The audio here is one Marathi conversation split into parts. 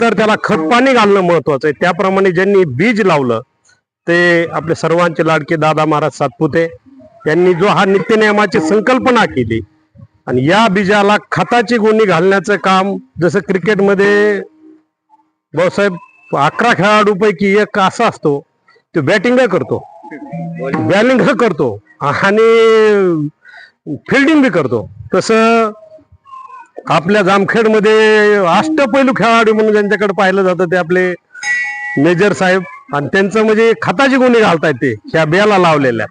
तर त्याला खत पाणी घालणं महत्वाचं आहे. त्याप्रमाणे ज्यांनी बीज लावलं ते आपले सर्वांचे लाडके दादा महाराज सातपुते यांनी जो हा नित्यनियमाची संकल्पना केली आणि या बीजाला खताची गोणी घालण्याचं काम, जसं क्रिकेटमध्ये भाऊसाहेब 11 खेळाडूपैकी एक असा असतो तो बॅटिंग करतो, बॅलिंग करतो आणि फिल्डिंग बी करतो, तसं आपल्या जामखेडमध्ये अष्टपैलू खेळाडू म्हणून ज्यांच्याकडे पाहिलं जातं ते आपले मेजर साहेब, आणि त्यांचं म्हणजे खताची गोणी घालतायत ते ह्या बियाला लावलेल्या.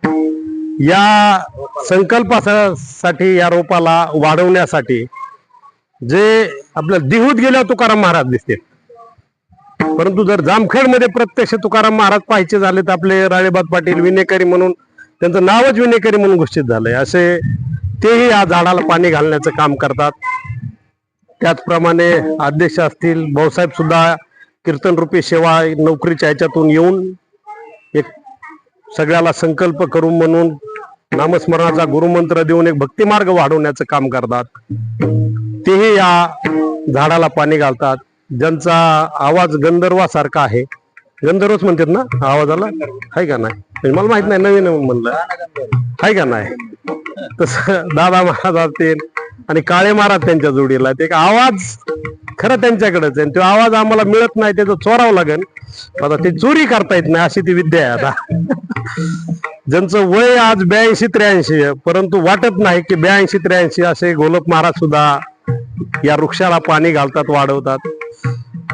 या संकल्पासाठी, या रोपाला वाढवण्यासाठी जे आपल्या दिहूत गेल्यावर तुकाराम महाराज दिसते, परंतु जर जामखेडमध्ये प्रत्यक्ष तुकाराम महाराज पाहायचे झाले तर आपले राळेबाद पाटील विनेकरी म्हणून, त्यांचं नावच विनेकरी म्हणून घोषित झालंय, असे तेही या झाडाला पाणी घालण्याचं काम करतात. त्याचप्रमाणे अध्यक्ष असतील भाऊसाहेब सुद्धा कीर्तन रूपी सेवा नोकरीच्या ह्याच्यातून येऊन एक सगळ्याला संकल्प करून म्हणून नामस्मरणाचा गुरुमंत्र देऊन एक भक्तिमार्ग वाढवण्याचं काम करतात. तेही या झाडाला पाणी घालतात. ज्यांचा आवाज गंधर्वासारखा आहे, गंधर्वच म्हणतात ना आवाजाला, आहे का नाही? मला माहित नाही, नवीन म्हणलं आहे का नाही. तसं दादा महाराज असतील आणि काळे महाराज त्यांच्या जोडीला, ते आवाज खरं त्यांच्याकडेच आहे. तो आवाज आम्हाला मिळत नाही, त्याचं चोरावं लागेल. आता ते चोरी करता येत नाही अशी ती विद्या आहे. आता ज्यांचं वय आज 82-83 आहे, परंतु वाटत नाही की 82-83 असे गोलप महाराज सुद्धा या वृक्षाला पाणी घालतात, वाढवतात.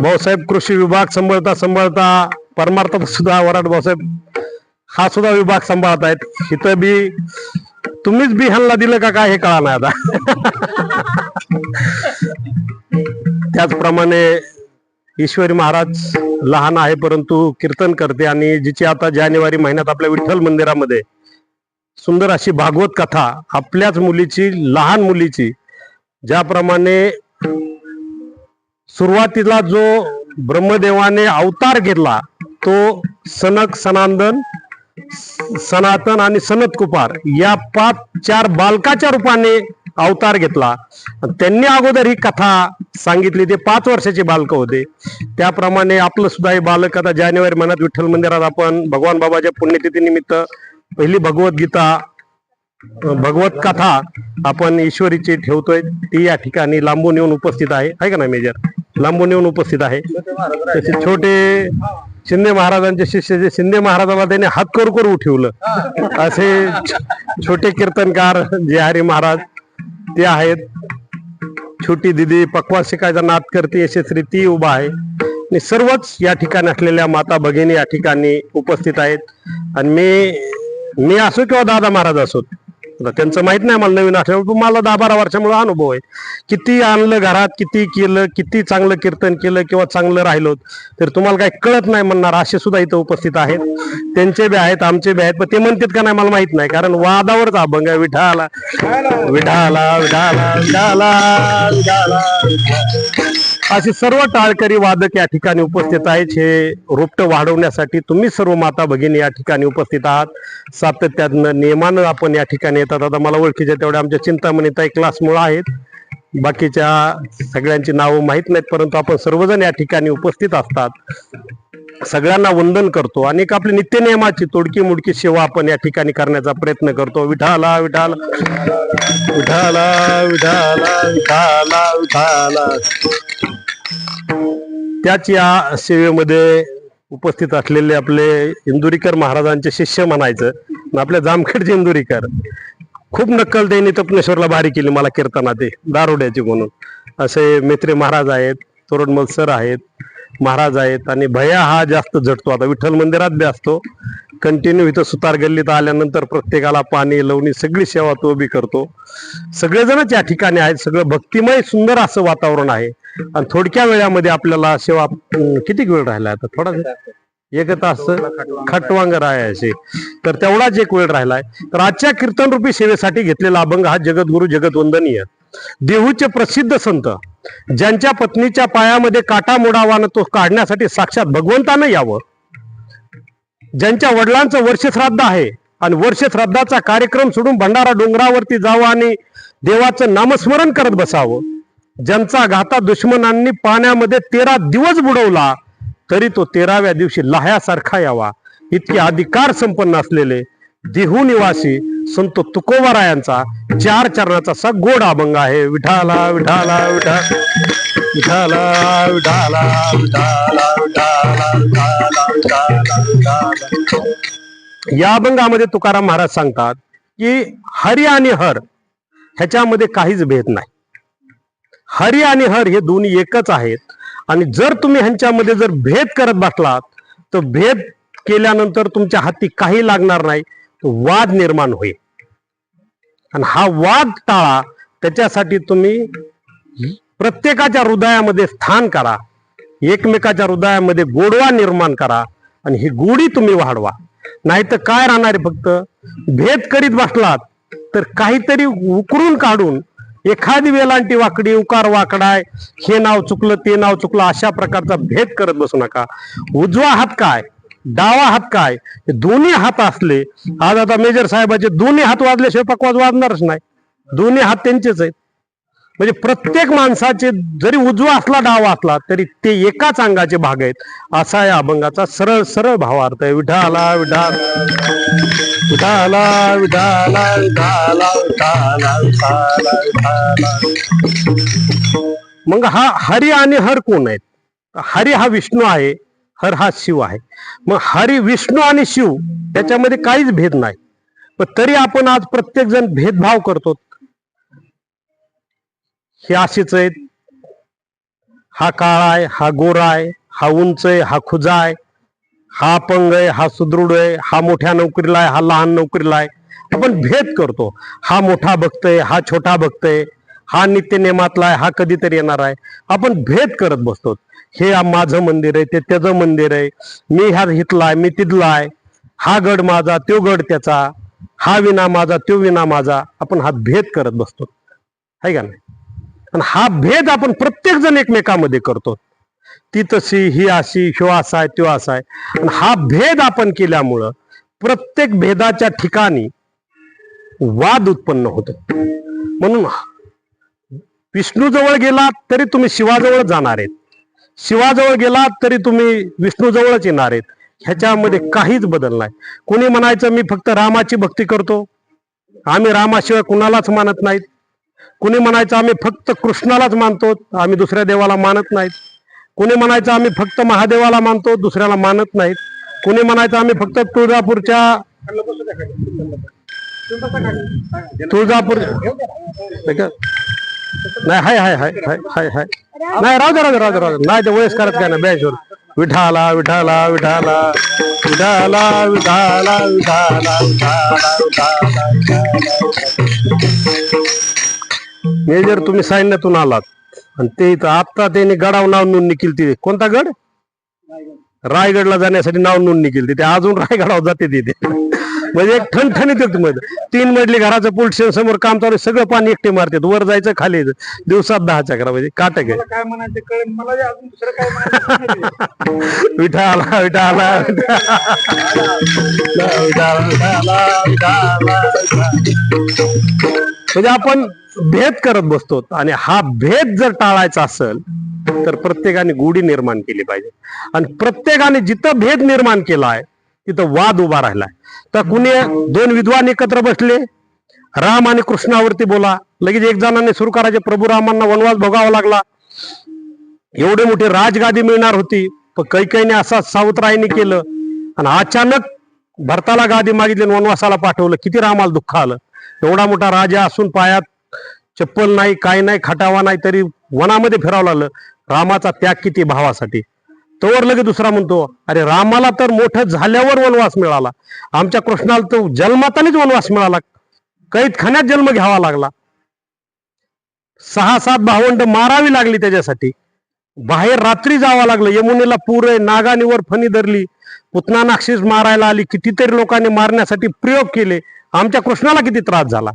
भाऊसाहेब कृषी विभाग सांभाळता परमार्थात सुद्धा वराड भाऊसाहेब हा सुद्धा विभाग सांभाळत आहेत. इथं बी तुम्हीच बी ह्यांना दिलं का काय हे कळा नाही आता. त्याचप्रमाणे ईश्वरी महाराज लहान आहे परंतु कीर्तन करते, आणि जिची आता जानेवारी महिन्यात आपल्या विठ्ठल मंदिरामध्ये सुंदर अशी भागवत कथा आपल्याच मुलीची, लहान मुलीची, ज्याप्रमाणे सुरुवातीला जो ब्रह्मदेवाने अवतार घेतला तो सनक, सनातन, सनातन आणि सनत कुमार या 5-4 बालकाच्या रूपाने अवतार घेतला. त्यांनी अगोदर ही कथा सांगितली, ते 5 वर्षाचे बालक होते. त्याप्रमाणे आपलं सुद्धा हे बालक आता जानेवारी महिन्यात विठ्ठल मंदिरात आपण भगवान बाबाच्या पुण्यतिथीनिमित्त पहिली भगवद्गीता, भगवत कथा आपण ईश्वरीची ठेवतोय. ती या ठिकाणी लांबून येऊन उपस्थित आहे का नाही मेजर? लांबून येऊन उपस्थित आहे. तसे छोटे शिंदे महाराजांचे शिष्य जे शिंदे महाराजाला त्याने हात करू उठवलं असे छोटे कीर्तनकार जे हरी महाराज ते आहेत. छोटी दिदी पक्वास शिकायचा नाद करते यशस्वी ती उभा आहे, आणि सर्वच या ठिकाणी असलेल्या माता भगिनी या ठिकाणी उपस्थित आहेत. आणि मी असो किंवा दादा महाराज असो, त्यांचं माहित नाही मला, नवीन असल्यामुळे मला 10-12 वर्षामुळे अनुभव आहे. किती आणलं घरात, किती केलं, किती चांगलं कीर्तन केलं किंवा चांगलं राहिलो तर तुम्हाला काही कळत नाही म्हणणार असे सुद्धा इथं उपस्थित आहेत. त्यांचे बी आहेत, आमचे बी आहेत, पण ते म्हणतात का नाही मला माहित नाही, कारण वादावरच अभंग आहे. विठाला विठाला विठाला विठाला विठाला, असे सर्व टाळकरी वादक या ठिकाणी उपस्थित आहेत. हे रोपटं वाढवण्यासाठी तुम्ही सर्व माता भगिनी या ठिकाणी उपस्थित आहात. सातत्यानं नियमानं आपण या ठिकाणी येतात. आता मला ओळखीच्या तेवढ्या आमच्या चिंतामणीताई क्लासमुळे आहेत, बाकीच्या सगळ्यांची नावं माहीत नाहीत, परंतु आपण सर्वजण या ठिकाणी उपस्थित असतात. सगळ्यांना वंदन करतो आणि एक आपली नित्यनियमाची तोडकी मोडकी सेवा आपण या ठिकाणी करण्याचा प्रयत्न करतो. विठाला विठाला विठाला विठाला विठाला विठाला, त्याच या सेवेमध्ये उपस्थित असलेले आपले इंदुरीकर महाराजांचे शिष्य म्हणायचं, आपल्या जामखेडचे इंदुरीकर खूप नक्कल त्यांनी तपनेश्वरला भारी केली मला कीर्तनात दारोड्याची म्हणून. असे मेत्रे महाराज आहेत, तोरडमल सर आहेत, महाराज आहेत, आणि भया हा जास्त झटतो. आता विठ्ठल मंदिरात बी असतो कंटिन्यू, इथं सुतार गल्लीत आल्यानंतर प्रत्येकाला पाणी लावणी सगळी सेवा तो बी करतो. सगळेजणच या ठिकाणी आहेत. सगळं भक्तिमय सुंदर असं वातावरण आहे. आणि थोडक्या वेळामध्ये आपल्याला सेवा किती वेळ राहिला आता? थोडा 1 तास खटवांग राहायचे, तर तेवढाच एक वेळ राहिलाय. तर आजच्या कीर्तन रूपी सेवेसाठी घेतलेला अभंग हा जगद्गुरु जगतवंदनीय देहूचे प्रसिद्ध संत, ज्यांच्या पत्नीच्या पायामध्ये काटा मोडावा तो काढण्यासाठी साक्षात भगवंतानं यावं, ज्यांच्या वडिलांचं वर्षश्राद्ध आहे आणि वर्षश्राद्धाचा कार्यक्रम सोडून भंडारा डोंगरावरती जावं आणि देवाचं नामस्मरण करत बसावं, ज्यांचा घाता दुश्मनांनी पाण्यामध्ये 13 दिवस बुडवला तरी तो 13व्या दिवशी लाह्यासारखा यावा, इतके अधिकार संपन्न असलेले देहू निवासी संत तुकोबारायांचा 4 चरणाचा असा गोड अभंग आहे. विठाला विठाला विठा विठाला विठाला विठाला विठाला विठाला विठाला. या अभंगामध्ये तुकाराम महाराज सांगतात की हरी आणि हर ह्याच्यामध्ये काहीच भेद नाही. हरी आणि हर हे दोन्ही एकच आहेत. आणि जर तुम्ही ह्यांच्यामध्ये जर भेद करत बसलात तर भेद केल्यानंतर तुमच्या हाती काही लागणार नाही, वाद निर्माण होईल. आणि हा वाद टाळा, त्याच्यासाठी तुम्ही प्रत्येकाच्या हृदयामध्ये स्थान करा, एकमेकाच्या हृदयामध्ये गोडवा निर्माण करा आणि ही गोडी तुम्ही वाढवा. नाही तर काय राहणार आहे, फक्त भेद करीत बसलात तर काहीतरी उकरून काढून एखादी वेलांटी वाकडी, उकार वाकडाय, हे नाव चुकलं ते नाव चुकलं, अशा प्रकारचा भेद करत बसू नका. उजवा हात काय, डावा हात काय, हे दोन्ही हात असले. आज आता मेजर साहेबाचे दोन्ही हात वाजल्याशिवाय पकवाज वाजणारच नाही. दोन्ही हात त्यांचेच आहेत. म्हणजे प्रत्येक माणसाचे जरी उजवा असला डावा असला तरी ते एकाच अंगाचे भाग आहेत, असा या अभंगाचा सरळ सरळ भावार्थ आहे. विठाला विठाला विठाला विठाला विठाला विठाला विठाला विठाला. मग हा हरी आणि हर कोण आहेत? हरी हा विष्णू आहे, हर हा शिव आहे. मग हरी, विष्णू आणि शिव त्याच्यामध्ये काहीच भेद नाही, पण तरी आपण आज प्रत्येक जण भेदभाव करतो. हे असेच आहेत, हा काळा आहे, हा गोरा आहे, हा उंच आहे, हा खुजा आहे, हा अपंग आहे, हा सुदृढ आहे, हा मोठ्या नोकरीला आहे, हा लहान नोकरीला आहे. आपण भेद करतो. हा मोठा भक्त आहे, हा छोटा भक्त आहे, हा नित्य नेमातला आहे, हा कधीतरी येणार आहे. आपण भेद करत बसतो. हे माझं मंदिर आहे, ते त्याचं मंदिर आहे, मी ह्या हितला आहे, मी तिथला आहे, हा गड माझा, तो गड त्याचा, हा विना माझा, तो विना माझा. आपण हा भेद करत बसतो, आहे का नाही? आणि हा भेद आपण प्रत्येक जण एकमेकामध्ये करतो. ती तशी, ही अशी, ह्यो असा आहे, त्यो असा आहे. आणि हा भेद आपण केल्यामुळं प्रत्येक भेदाच्या ठिकाणी वाद उत्पन्न होतो. म्हणून विष्णू जवळ गेलात तरी तुम्ही शिवाजवळ जाणार आहेत, शिवाजवळ गेलात तरी तुम्ही विष्णू जवळच येणार आहेत. ह्याच्यामध्ये काहीच बदल नाही. कोणी म्हणायचं मी फक्त रामाची भक्ती करतो, आम्ही रामाशिवाय कुणालाच मानत नाहीत. कुणी म्हणायचं आम्ही फक्त कृष्णालाच मानतो, आम्ही दुसऱ्या देवाला मानत नाहीत. कुणी म्हणायचं आम्ही फक्त महादेवाला मानतो, दुसऱ्याला मानत नाहीत. कुणी म्हणायचं आम्ही फक्त तुळजापूर नाही, हाय हाय हाय हाय हाय हाय नाही, राहू दे राहू दे राहू दे राहू दे. नाही ते वयस करत काय ना बॅचवर. विठाला विठाला विठाला विठाला विठाला विठाला विठाला. मेजर तुम्ही सैन्यातून आलात आणि ते इथं आता त्याने गडाव नाव नोंदणी केली. कोणता गड? रायगडला जाण्यासाठी नाव नोंदणी केली. ते अजून रायगडावर जाते तिथे. म्हणजे एक ठणठणीत येत मध्ये 3 मजली घराचं पोलीस स्टेशन समोर काम चालू, सगळं पाणी एकटे मारतात. वर जायचं, खाली दिवसात 10 चक्रा. म्हणजे काटक आहे. काय म्हणायचं कळेल मला, अजून दुसरं काय म्हणायचं. विठाला विठाला म्हणजे आपण भेद करत बसतो. आणि हा भेद जर टाळायचा असेल तर प्रत्येकाने गोडी निर्माण केली पाहिजे. आणि प्रत्येकाने जिथं भेद निर्माण केलाय तिथं वाद उभा राहिलाय. तर कुणी 2 विद्वान एकत्र बसले, राम आणि कृष्णावरती बोला, लगेच एक जणांनी सुरू करायचे. प्रभू रामांना वनवास भोगावा लागला, एवढी मोठी राजगादी मिळणार होती, पण कैकेयीने असा सावतरायांनी केलं आणि अचानक भरताला गादी मागितली आणि वनवासाला पाठवलं. किती रामाला दुःख आलं. एवढा मोठा राजा असून पायात चप्पल नाही, काय नाही, खटावा नाही, तरी वनामध्ये फिरावं लागलं. रामाचा त्याग किती भावासाठी. तोवर लगे दुसरा म्हणतो, अरे रामाला तर मोठं झाल्यावर वनवास मिळाला, आमच्या कृष्णाला तर जन्मातानेच वनवास मिळाला, कैद खाण्यात जन्म घ्यावा लागला. 6-7 भावंड मारावी लागली त्याच्यासाठी. बाहेर रात्री जावं लागलं. यमुनेला पूर आहे, नागानीवर फणी धरली, पुतना नाक्षीस मारायला आली, कितीतरी लोकांनी मारण्यासाठी प्रयोग केले. आमच्या कृष्णाला किती त्रास झाला.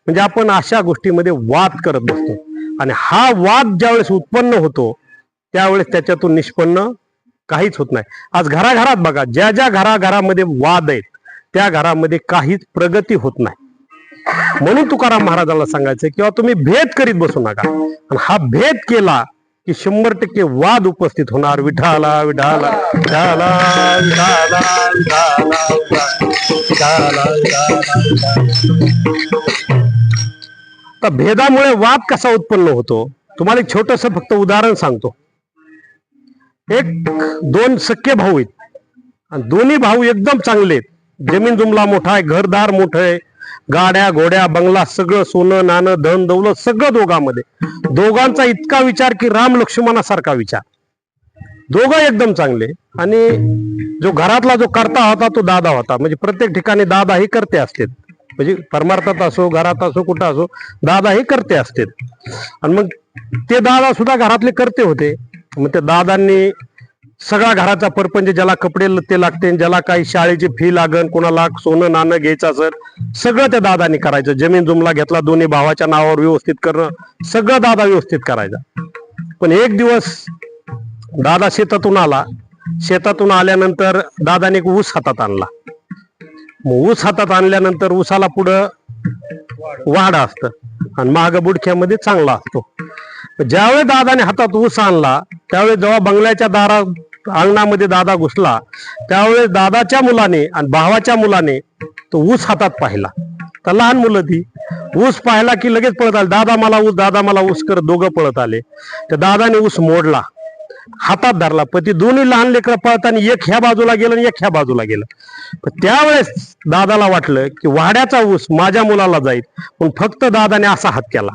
म्हणजे आपण अशा गोष्टीमध्ये वाद करत बसतो. आणि हा वाद ज्यावेळेस उत्पन्न होतो त्यावेळेस त्याच्यातून निष्पन्न काहीच होत नाही. आज घराघरात बघा, ज्या ज्या घराघरामध्ये वाद आहेत त्या घरामध्ये काहीच प्रगती होत नाही. म्हणून तुकाराम महाराजांना सांगायचं किंवा तुम्ही भेद करीत बसू नका. आणि हा भेद केला की 100% वाद उपस्थित होणार. विठाला विठाला विठाला विठाला विठाला विठाला. तर भेदामुळे वाद कसा उत्पन्न होतो तुम्हाला एक छोटस फक्त उदाहरण सांगतो. एक 2 सख्खे भाऊ आहेत आणि दोन्ही भाऊ एकदम चांगले आहेत. जमीन जुमला मोठा आहे, घरदार मोठं आहे, गाड्या घोड्या बंगला सगळं सोनं नाणं धन दौलत सगळं दोघांमध्ये. दोघांचा इतका विचार की राम लक्ष्मणासारखा विचार. दोघं एकदम चांगले. आणि जो घरातला जो करता होता तो दादा होता. म्हणजे प्रत्येक ठिकाणी दादा ही करते असते. म्हणजे परमार्थात असो घरात असो कुठं असो दादा हे करते असते. आणि मग ते दादा सुद्धा घरातले करते होते. मग त्या दादांनी सगळा घराचा परपंच, ज्याला कपडे लत्ते लागते, ज्याला काही शाळेची फी लागन, कोणाला सोनं नाणं घ्यायचं असेल सगळं त्या दादांनी करायचं. जमीन जुमला घेतला दोन्ही भावाच्या नावावर व्यवस्थित करणं सगळं दादा व्यवस्थित करायचा. पण एक दिवस दादा शेतातून आला. शेतातून आल्यानंतर दादाने एक ऊस हातात आणला. मग ऊस हातात आणल्यानंतर ऊसाला पुढं वाड असतं आणि माग बुडख्यामध्ये चांगला असतो. ज्यावेळेस दादाने हातात ऊस आणला त्यावेळेस जेव्हा बंगल्याच्या अंगणामध्ये दादा घुसला त्यावेळेस दादाच्या मुलाने आणि भावाच्या मुलाने तो ऊस हातात पाहिला. तर लहान मुलं ती ऊस पाहिला की लगेच पळत आले. दादा मला ऊस करत दोघं पळत आले. त्या दादाने ऊस मोडला, हातात धरला. पण ती दोन्ही लहान लेकरं पळताना एक ह्या बाजूला गेलं आणि एक ह्या बाजूला गेलं. त्यावेळेस दादाला वाटलं की वाड्याचा ऊस माझ्या मुलाला जाईल. पण फक्त दादाने असा हात केला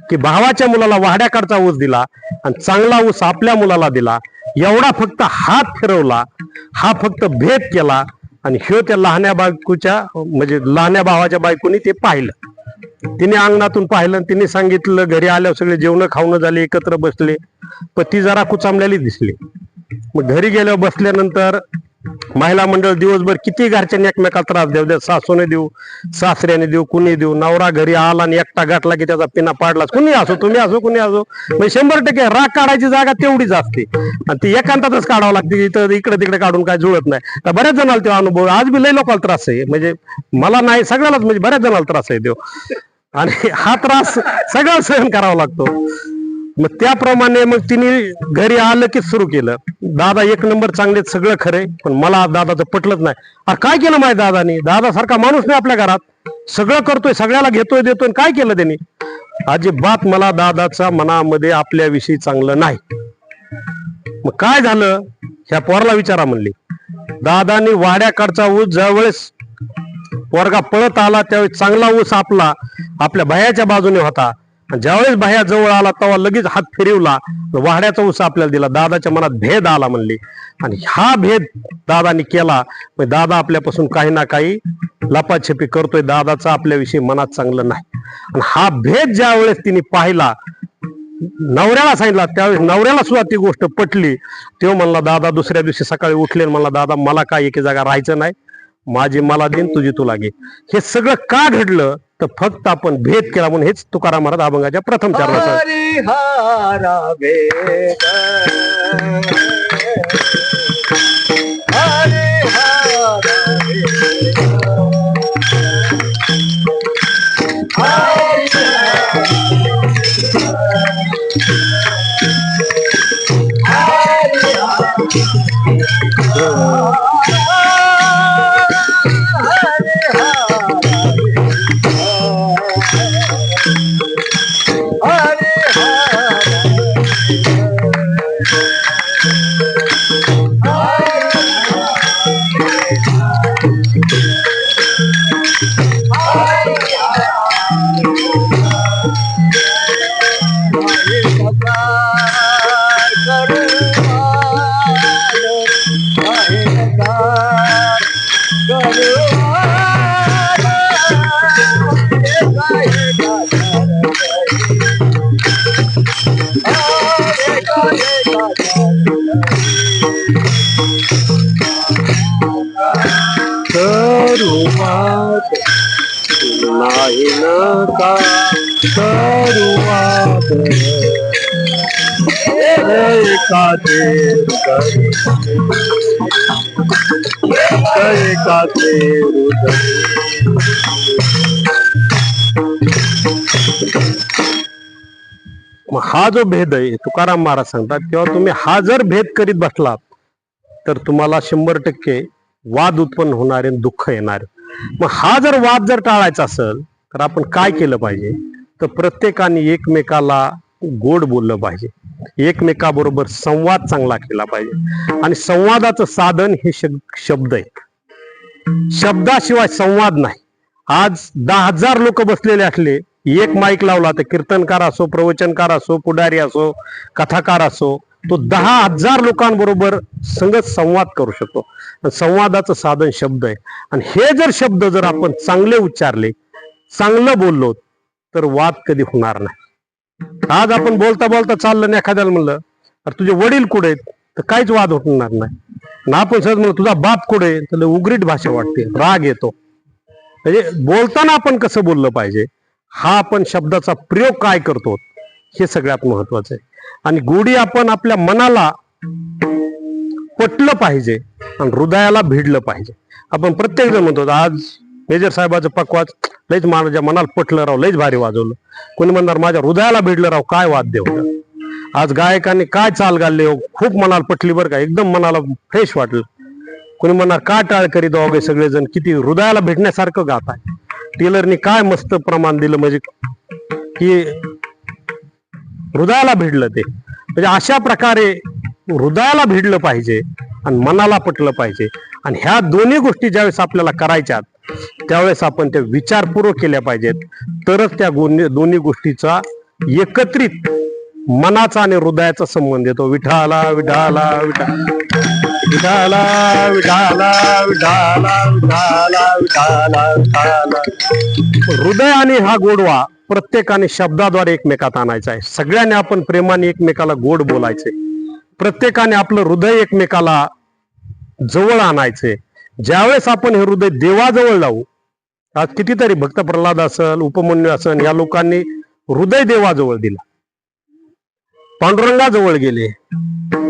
की भावाच्या मुलाला वाड्याकडचा ऊस दिला आणि चांगला ऊस आपल्या मुलाला दिला. एवढा फक्त हात फिरवला. हा फक्त भेद केला. आणि ह्यो त्या लहान्या बायकोच्या म्हणजे लहान्या भावाच्या बायकोनी ते पाहिलं. तिने अंगणातून पाहिलं. तिने सांगितलं. घरी आल्यावर सगळे जेवण खावणं झाले, एकत्र बसले. पण ती जरा कुचामलेली दिसली. मग घरी गेल्यावर बसल्यानंतर महिला मंडळ दिवसभर किती घरच्यांनी एकमेकाला त्रास देऊ द्या, सासूने देऊ सासऱ्याने देऊ कुणी देऊ. नवरा घरी आला आणि एकटा गाठला की त्याचा पिना पाडलाच. कुणी असो, तुम्ही असो कुणी असो, म्हणजे 100% राग काढायची जागा तेवढीच असते आणि ती एकांतातच काढावं लागते. इथं इकडे तिकडे काढून काय जुळत नाही. तर बऱ्याच जणाला तो अनुभव आज बी लय लोकांना त्रास आहे. म्हणजे मला नाही सगळ्यालाच म्हणजे बऱ्याच जणाला त्रास आहे तो. आणि हा त्रास सगळं सहन करावा लागतो. मग त्याप्रमाणे मग तिने घरी आलं की सुरू केलं. दादा एक नंबर चांगले सगळं खरे, पण मला दादाचं पटलंच नाही. अरे काय केलं माहिती दादानी? दादा सारखा माणूस नाही आपल्या घरात. सगळं करतोय, सगळ्याला घेतोय देतोय. काय केलं त्यांनी? अजिबात मला दादाचा मनामध्ये आपल्याविषयी चांगलं नाही. मग काय झालं ह्या पोराला विचारा म्हणली. दादानी वाड्याकडचा ऊस ज्यावेळेस पोरगा पळत आला त्यावेळेस चांगला ऊस आपल्या भयाच्या बाजूने होता. ज्यावेळेस बाह्या जवळ आला तेव्हा लगेच हात फिरवला, वाड्याचा ऊस आपल्याला दिला. दादाच्या मनात भेद आला म्हणली. आणि हा भेद दादानी केला. दादा आपल्यापासून काही ना काही लपाछपी करतोय. दादाचा आपल्याविषयी मनात चांगलं नाही. आणि हा भेद ज्या वेळेस तिने पाहिला, नवऱ्याला सांगितला, त्यावेळेस नवऱ्याला सुद्धा ती गोष्ट पटली. तो म्हणला दादा दुसऱ्या दिवशी सकाळी उठले म्हणला दादा मला काय एके जागा राहायचं नाही, माझी मला देईन तुझी तुला घे. हे सगळं का घडलं तर फक्त आपण भेद केला म्हणून. हेच तुकाराम महाराज अभंगाच्या प्रथम चरणात नाही नका करुवात एकाचे मग हा जो भेद आहे तुकाराम महाराज सांगतात, तेव्हा तुम्ही हा जर भेद करीत बसलात तर तुम्हाला 100% वाद उत्पन्न होणारे, दुःख येणार. मग हा जर वाद जर टाळायचा असेल तर आपण काय केलं पाहिजे, तर प्रत्येकाने एकमेकाला गोड बोललं पाहिजे, एकमेकाबरोबर संवाद चांगला केला पाहिजे. आणि संवादाचं साधन हे शब्द आहेत. शब्दाशिवाय संवाद नाही. आज 10,000 लोक बसलेले असले, एक माईक लावला तर कीर्तनकार असो, प्रवचनकार असो, पुढारी असो, कथाकार असो, तो 10,000 लोकांबरोबर संगत संवाद करू शकतो. संवादाचं साधन शब्द आहे. आणि हे जर शब्द जर आपण चांगले उच्चारले, चांगलं बोललो, तर वाद कधी होणार नाही. आज आपण बोलता बोलता चाललं आणि एखाद्याला म्हणलं अरे तुझे वडील कुठे आहेत, तर काहीच वाद होणार नाही. आणि आपण सहज म्हणलं तुझा बाप कुठे, तर उग्रीट भाषा वाटते, राग येतो. म्हणजे बोलताना आपण कसं बोललं पाहिजे, हा आपण शब्दाचा प्रयोग काय करतो, हे सगळ्यात महत्वाचं आहे. आणि गोडी आपण आपल्या मनाला पटलं पाहिजे आणि हृदयाला भिडलं पाहिजे. आपण प्रत्येक जण म्हणतो आज मेजर साहेबाचं पकवाज लईच माझ्या मनाला पटलं राव, लईच भारी वाजवलं. कोणी म्हणणार माझ्या हृदयाला भिडलं राव, काय वाद्य होतं. आज गायकांनी काय चाल घालले हो, खूप मनाला पटली बरं का, एकदम मनाला फ्रेश वाटलं. कोणी म्हणणार काय टाळ करीत वगैरे, सगळेजण किती हृदयाला भेटण्यासारखं गात आहे. टेलरनी काय मस्त प्रमाण दिलं, म्हणजे की हृदयाला भिडलं ते. म्हणजे अशा प्रकारे हृदयाला भिडलं पाहिजे आणि मनाला पटलं पाहिजे. आणि ह्या दोन्ही गोष्टी ज्यावेळेस आपल्याला करायच्यात त्यावेळेस आपण त्या विचारपूर्वक केल्या पाहिजेत, तरच त्या दोन्ही गोष्टीचा एकत्रित मनाचा आणि हृदयाचा संबंध येतो. विठाला विठाला विठाला विठाला विठाला विठाला विठाला विठाला. हृदय आणि हा गोडवा प्रत्येकाने शब्दाद्वारे एकमेकात आणायचा आहे. सगळ्यांनी आपण प्रेमाने एकमेकाला गोड बोलायचे, प्रत्येकाने आपलं हृदय एकमेकाला जवळ आणायचे. ज्यावेळेस आपण हे हृदय देवाजवळ लावू, आज कितीतरी भक्त प्रल्हाद असेल, उपमन्यू असेल, या लोकांनी हृदय देवाजवळ दिला, पांडुरंगाजवळ गेले,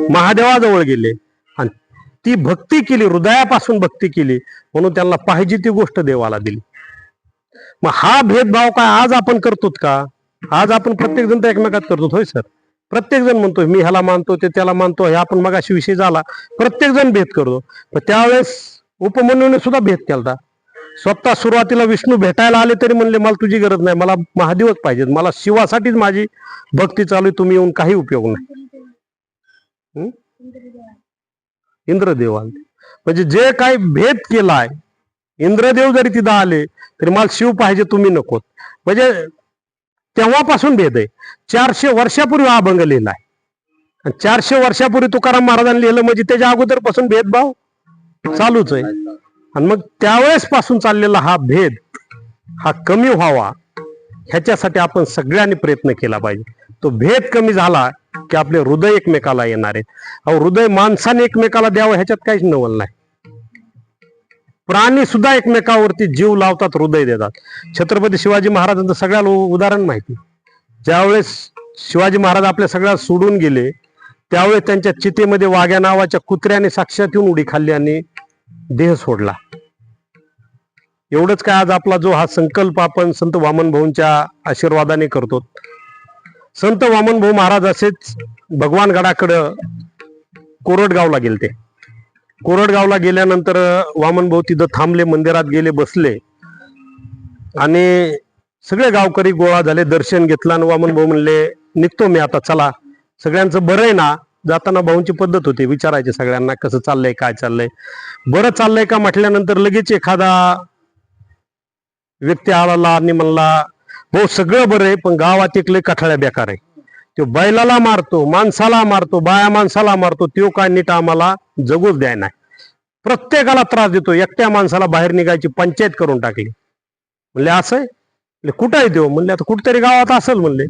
महादेवाजवळ गेले आणि ती भक्ती केली, हृदयापासून भक्ती केली, म्हणून त्यांना पाहिजे ती गोष्ट देवाला दिली. मग हा भेदभाव काय आज आपण करतो का? आज आपण प्रत्येक जण तर एकमेकात करतो. होय सर, प्रत्येक जण म्हणतो मी ह्याला मानतो, ते त्याला मानतो. हे आपण मगाशी विषय झाला, प्रत्येक जण भेद करतो. पण त्यावेळेस उपमन्यूने सुद्धा भेद केला. स्वतः सुरुवातीला विष्णू भेटायला आले तरी म्हणले मला तुझी गरज नाही, मला महादेवच पाहिजे, मला शिवासाठीच माझी भक्ती चालू आहे, तुम्ही येऊन काही उपयोग नाही. इंद्रदेव आले, म्हणजे जे काही भेद केलाय, इंद्रदेव जरी तिथं आले तरी मला शिव पाहिजे, तुम्ही नकोत. म्हणजे तेव्हापासून भेद आहे. 400 वर्षापूर्वी हा अभंग लिहिलाय आणि 400 वर्षापूर्वी तुकाराम महाराजांनी लिहिलं, म्हणजे त्याच्या अगोदरपासून भेदभाव चालूच आहे. आणि मग त्यावेळेस पासून चाललेला हा भेद हा कमी व्हावा, ह्याच्यासाठी आपण सगळ्यांनी प्रयत्न केला पाहिजे. तो भेद कमी झाला की आपले हृदय एकमेकाला येणार आहे. अहो, हृदय माणसाने एकमेकाला द्यावं ह्याच्यात काहीच नवल नाही. प्राणी सुद्धा एकमेकावरती जीव लावतात, हृदय देतात. छत्रपती शिवाजी महाराजांचं सगळ्याला उदाहरण माहिती. ज्यावेळेस शिवाजी महाराज आपल्या सगळ्या सोडून गेले, त्यावेळेस त्यांच्या चितेमध्ये वाघ्या नावाच्या कुत्र्याने साक्षात येऊन उडी खाल्ली आणि देह सोडला. एवढंच काय, आज आपला जो हा संकल्प आपण संत वामन भाऊंच्या आशीर्वादाने करतो. संत वामन भाऊ महाराज असेच भगवानगडाकडं कोरडगावला गेलते. कोरडगावला गेल्यानंतर वामन भाऊ तिथं थांबले, मंदिरात गेले, बसले आणि सगळे गावकरी गोळा झाले, दर्शन घेतलं आणि वामन भाऊ म्हणले निघतो मी आता, चला सगळ्यांचं बरं आहे ना. जाताना भाऊंची पद्धत होती विचारायचे सगळ्यांना कसं चाललंय, काय चाललंय, बरं चाललंय का म्हटल्यानंतर लगेच एखादा व्यक्ती आला आणि म्हणला भाऊ सगळं बरं आहे, पण गावात एक लय कठाळ्या बेकार आहे. तो बैलाला मारतो, माणसाला मारतो, बाया माणसाला मारतो, तो काय नीट आम्हाला जगूच द्याय नाही, प्रत्येकाला त्रास देतो, एकट्या माणसाला बाहेर निघायची पंचायत करून टाकली. म्हणले असं आहे, कुठं आहे तो? म्हणले आता कुठतरी गावात असेल. म्हणले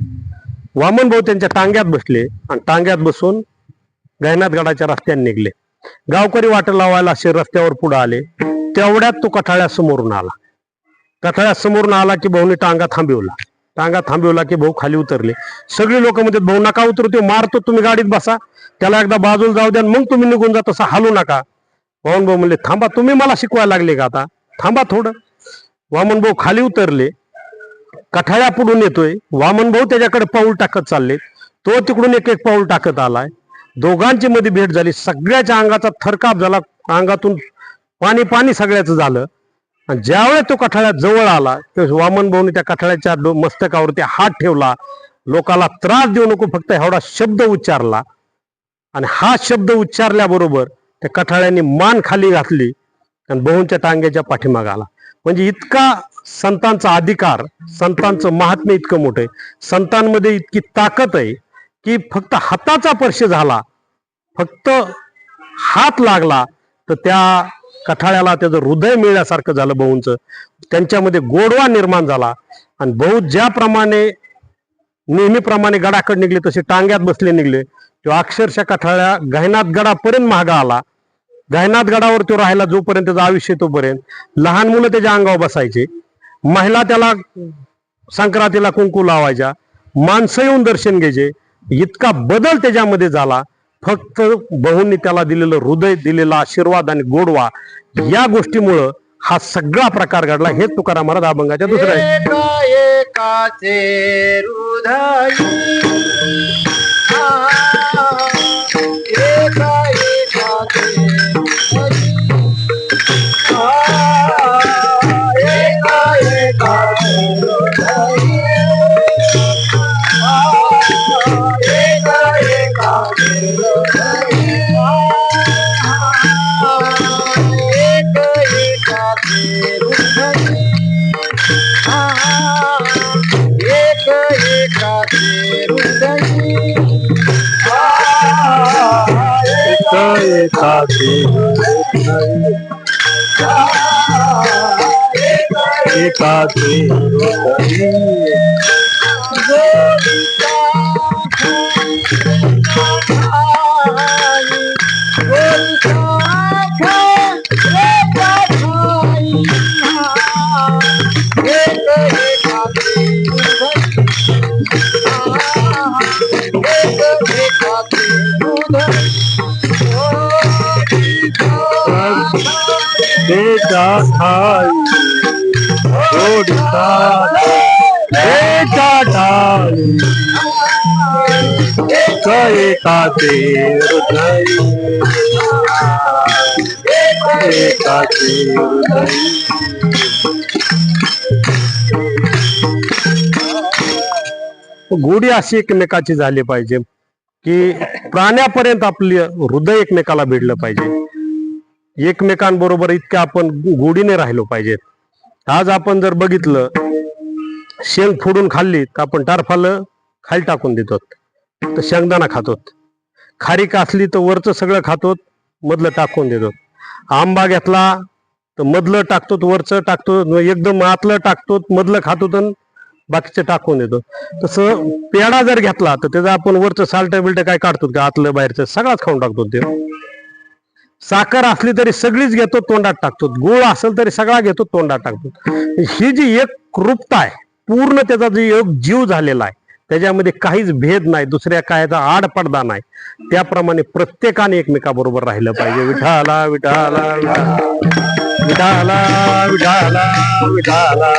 वामन भाऊ त्यांच्या टांग्यात बसले आणि टांग्यात बसून गैनाथगडाच्या रस्त्याने निघले. गावकरी वाट लावायला असे रस्त्यावर पुढे आले, तेवढ्यात तो कठाळ्या समोरून आला. कठाळ्या समोरून आला की भाऊने टांगा थांबवला की भाऊ खाली उतरले. सगळे लोक म्हणतात भाऊ नका उतरू, तो मारतो, तुम्ही गाडीत बसा, त्याला एकदा बाजूला जाऊ द्या, मग तुम्ही निघून जा, तसं हालू नका. वामन भाऊ म्हणले थांबा, तुम्ही मला शिकवायला लागले का आता, थांबा थोडं. वामन भाऊ खाली उतरले, कठाळ्या पुढून येतोय, वामन भाऊ त्याच्याकडे पाऊल टाकत चालले. तो तिकडून एक एक पाऊल टाकत आलाय. दोघांची मध्ये भेट झाली, सगळ्याच्या अंगाचा थरकाप झाला, अंगातून पाणी पाणी सगळ्याचं झालं. आणि ज्यावेळेस तो कठाळ्यात जवळ आला तर वामन भाऊने त्या कठाळ्याच्या मस्तकावरती हात ठेवला. लोकाला त्रास देऊ नको फक्त एवढा शब्द उच्चारला. आणि हा शब्द उच्चारल्याबरोबर त्या कठाळ्याने मान खाली घातली आणि भाऊंच्या टांग्याच्या पाठीमागे आला. म्हणजे इतका संतांचा अधिकार, संतांचं महात्म्य इतकं मोठं आहे, संतांमध्ये इतकी ताकद आहे की फक्त हाताचा स्पर्श झाला, फक्त हात लागला तर त्या कठाळ्याला त्याचं हृदय मिळण्यासारखं झालं भाऊंचं. त्यांच्यामध्ये गोडवा निर्माण झाला. आणि भाऊ ज्याप्रमाणे नेहमीप्रमाणे गडाकडे निघले तसे टांग्यात बसले निघले. तो अक्षरशः कठाळ्या गायनाथ गडापर्यंत महागा आला. गायनाथ गडावर तो राहायला जोपर्यंत त्याचं आयुष्य तोपर्यंत. लहान मुलं त्याच्या अंगावर बसायचे, महिला त्याला संक्रांतीला कुंकू लावायच्या, माणसं येऊन दर्शन घ्यायचे. इतका बदल त्याच्यामध्ये झाला फक्त भाऊंनी त्याला दिलेलं हृदय, दिलेला आशीर्वाद आणि गोडवा, या गोष्टीमुळं हा सगळा प्रकार घडला. हे तुकाराम महाराज अभंगाच्या दुसऱ्या एकाचे हृदय गोडी अशी एकमेकाची झाली पाहिजे की प्राण्यापर्यंत आपले हृदय एकमेकाला भिडलं पाहिजे. एकमेकांबरोबर इतक्या आपण गोडीने राहिलो पाहिजेत. आज आपण जर बघितलं, शेंग फोडून खाल्ली तर आपण टारफालं खाली टाकून देतो, तर शेंगदाणा खातो. खारीक असली तर वरचं सगळं खातो, मधलं टाकून देतो. आंबा घेतला तर मधलं टाकतो, वरचं टाकतो, एकदम आतलं टाकतो, मधलं खातो तर बाकीचं टाकून देतो. तसं पेढा जर घेतला तर त्याचं आपण वरचं साल्ट बिल्ट काय काढतो का, आतलं बाहेरचं सगळंच खाऊन टाकतो. ते साखर असली तरी सगळीच घेतो, तोंडात टाकतो. गुळ असेल तरी सगळा घेतो, तोंडात टाकतो. ही जी एक रूपता आहे, पूर्ण त्याचा जो एक जीव झालेला आहे, त्याच्यामध्ये काहीच भेद नाही, दुसऱ्या कायचा आड पडदा नाही. त्याप्रमाणे प्रत्येकाने एकमेकाबरोबर राहिलं पाहिजे. विठाला विठाला विठाला विठाला विठाला.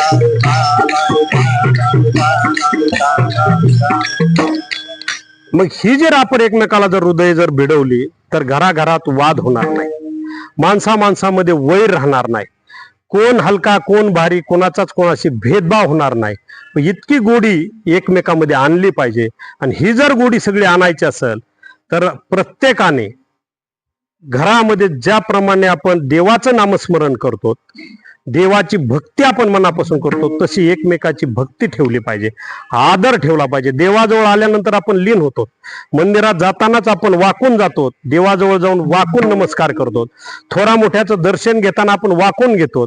मग ही जर आपण एकमेकाला जर हृदय जर भिडवली तर घराघरात वाद होणार नाही, माणसा माणसामध्ये वैर राहणार नाही, कोण हलका कोण भारी, कोणाचाच कोणाशी भेदभाव होणार नाही. इतकी गोडी एकमेकामध्ये आणली पाहिजे. आणि ही जर गोडी सगळी आणायची असेल तर प्रत्येकाने घरामध्ये ज्याप्रमाणे आपण देवाचं नामस्मरण करतो, देवाची भक्ती आपण मनापासून करतो, तशी एकमेकाची भक्ती ठेवली पाहिजे, आदर ठेवला पाहिजे. देवाजवळ आल्यानंतर आपण लीन होतो, मंदिरात जातानाच आपण वाकून जातो, देवाजवळ जाऊन वाकून नमस्कार करतो, थोरा मोठ्याचं दर्शन घेताना आपण वाकून घेतो.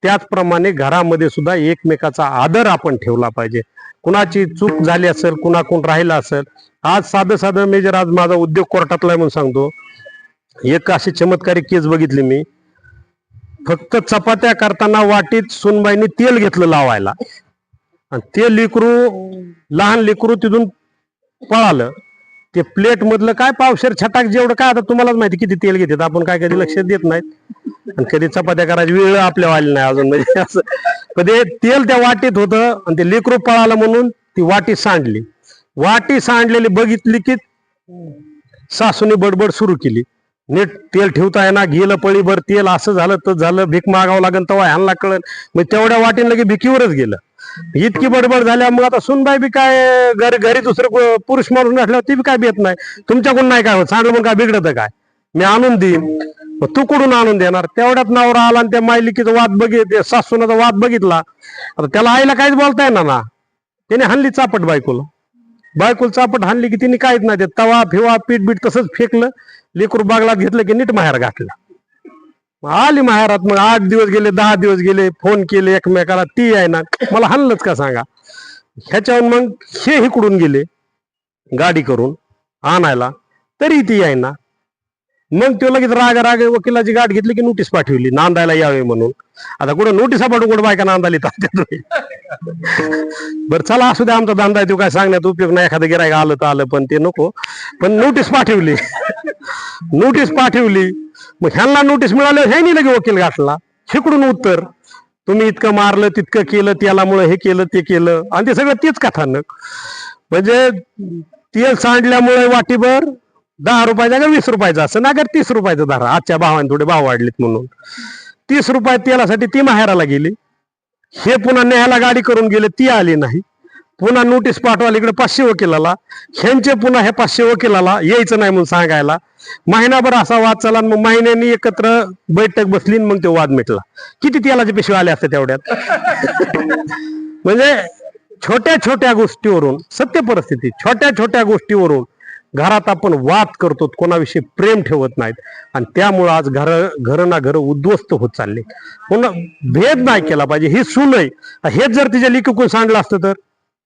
त्याचप्रमाणे घरामध्ये सुद्धा एकमेकाचा आदर आपण ठेवला पाहिजे. कुणाची चूक झाली असेल, कुणाकडून राहिला असेल. आज साधं मेजर, आज माझा उद्योग कोर्टातला आहे म्हणून सांगतो, एक अशी चमत्कारिक केस बघितली मी. फक्त चपात्या करताना वाटीत सुनबाईंनी तेल घेतलं लावायला, आणि ते लेकरू, लहान लेकरू तिथून पळालं. ते प्लेट मधलं काय पावशेर छटाक जेवढं काय, आता तुम्हालाच माहिती किती तेल घेतात, आपण काय कधी लक्ष देत नाहीत. आणि कधी चपात्या करायची वेळ आपल्या आली नाही अजून, म्हणजे असं कधी तेल त्या वाटीत होतं आणि ते लेकरू पळालं म्हणून ती वाटी सांडली. वाटी सांडलेली बघितली की सासूने बडबड सुरू केली. नीट तेल ठेवता येणार, गेलं पळीभर तेल, असं झालं तर झालं, भीक मागावं लागेल तेव्हा ह्यांना कळलं. मग तेवढ्या वाटीन लगे भीकीवरच गेलं. इतकी बडबड झाल्या. मग आता सुनबाई बी काय घरी दुसरं पुरुष माणूस नसल्यावर ती बी काय बेत नाही, तुमच्याकडून नाही काय होत, सांडलं मग काय बिघडत काय, मी आणून देईन. मग तू कुठून आणून देणार? तेवढ्यात नवरा आला आणि त्या मायलिकीचा वाद सासूनाचा वाद बघितला. आता त्याला आईला काहीच बोलता येणार ना, त्याने हाणली चापट बायकोला चापट हाणली की तिने काहीच नाही, ते तवा फिवा पीठ बीठ तसंच फेकलं. लेकरू बागलात घेतलं की नीट माहेर घातलं. आली माहेरात. मग 8 दिवस गेले, 10 दिवस गेले, फोन केले एकमेकाला, ती आहे ना, मला हाणलंच का सांगा. ह्याच्यावर मग हे इकडून गेले गाडी करून आणायला, तरी ती आहे ना. मग तो लगेच राग वकिलाची गाठ घेतली की नोटीस पाठवली नांदायला यावे म्हणून. आता कुठं नोटीसा पाठवून कुठं बायका नांदाली बरं चला असू द्या, आमचा धंदा आहे, तो काय सांगण्यात उपयोग नाही, एखादं गिरायक आलं तर आलं, पण ते नको. पण नोटीस पाठवली नोटीस पाठवली. मग ह्यांना नोटीस मिळालं, ह्यांनी लगे वकील गाठला. शिकडून उत्तर, तुम्ही इतकं मारलं, तितकं केलं, त्यालामुळे हे केलं ते केलं, आणि ते सगळं तेच कथानक. म्हणजे तेल सांडल्यामुळे वाटीभर 10 रुपयाचा का 20 रुपयाचा असं ना, 30 रुपयाचा धरा, आजच्या भावाने थोडे भाव वाढलेत म्हणून 30 रुपये तेलासाठी ती माहेराला गेली. हे पुन्हा न्यायला गाडी करून गेले, ती आली नाही. पुन्हा नोटीस पाठवायला इकडे 500 वकिलाला, ह्यांचे पुन्हा हे 500 वकिलाला यायचं नाही म्हणून सांगायला. महिनाभर असा वाद चालला. मग महिन्यांनी एकत्र बैठक बसली, मग तो वाद मिटला. किती तेलाचे पिशवे आले असते तेवढ्यात म्हणजे छोट्या छोट्या गोष्टीवरून, सत्य परिस्थिती, छोट्या छोट्या गोष्टीवरून घरात आपण वाद करतो, कोणाविषयी प्रेम ठेवत नाहीत, आणि त्यामुळं आज घर उद्ध्वस्त होत चालले. पुन्हा भेद नाही केला पाहिजे. ही सून आहे, हेच जर तिच्या लेकीकडून सांडलं असतं तर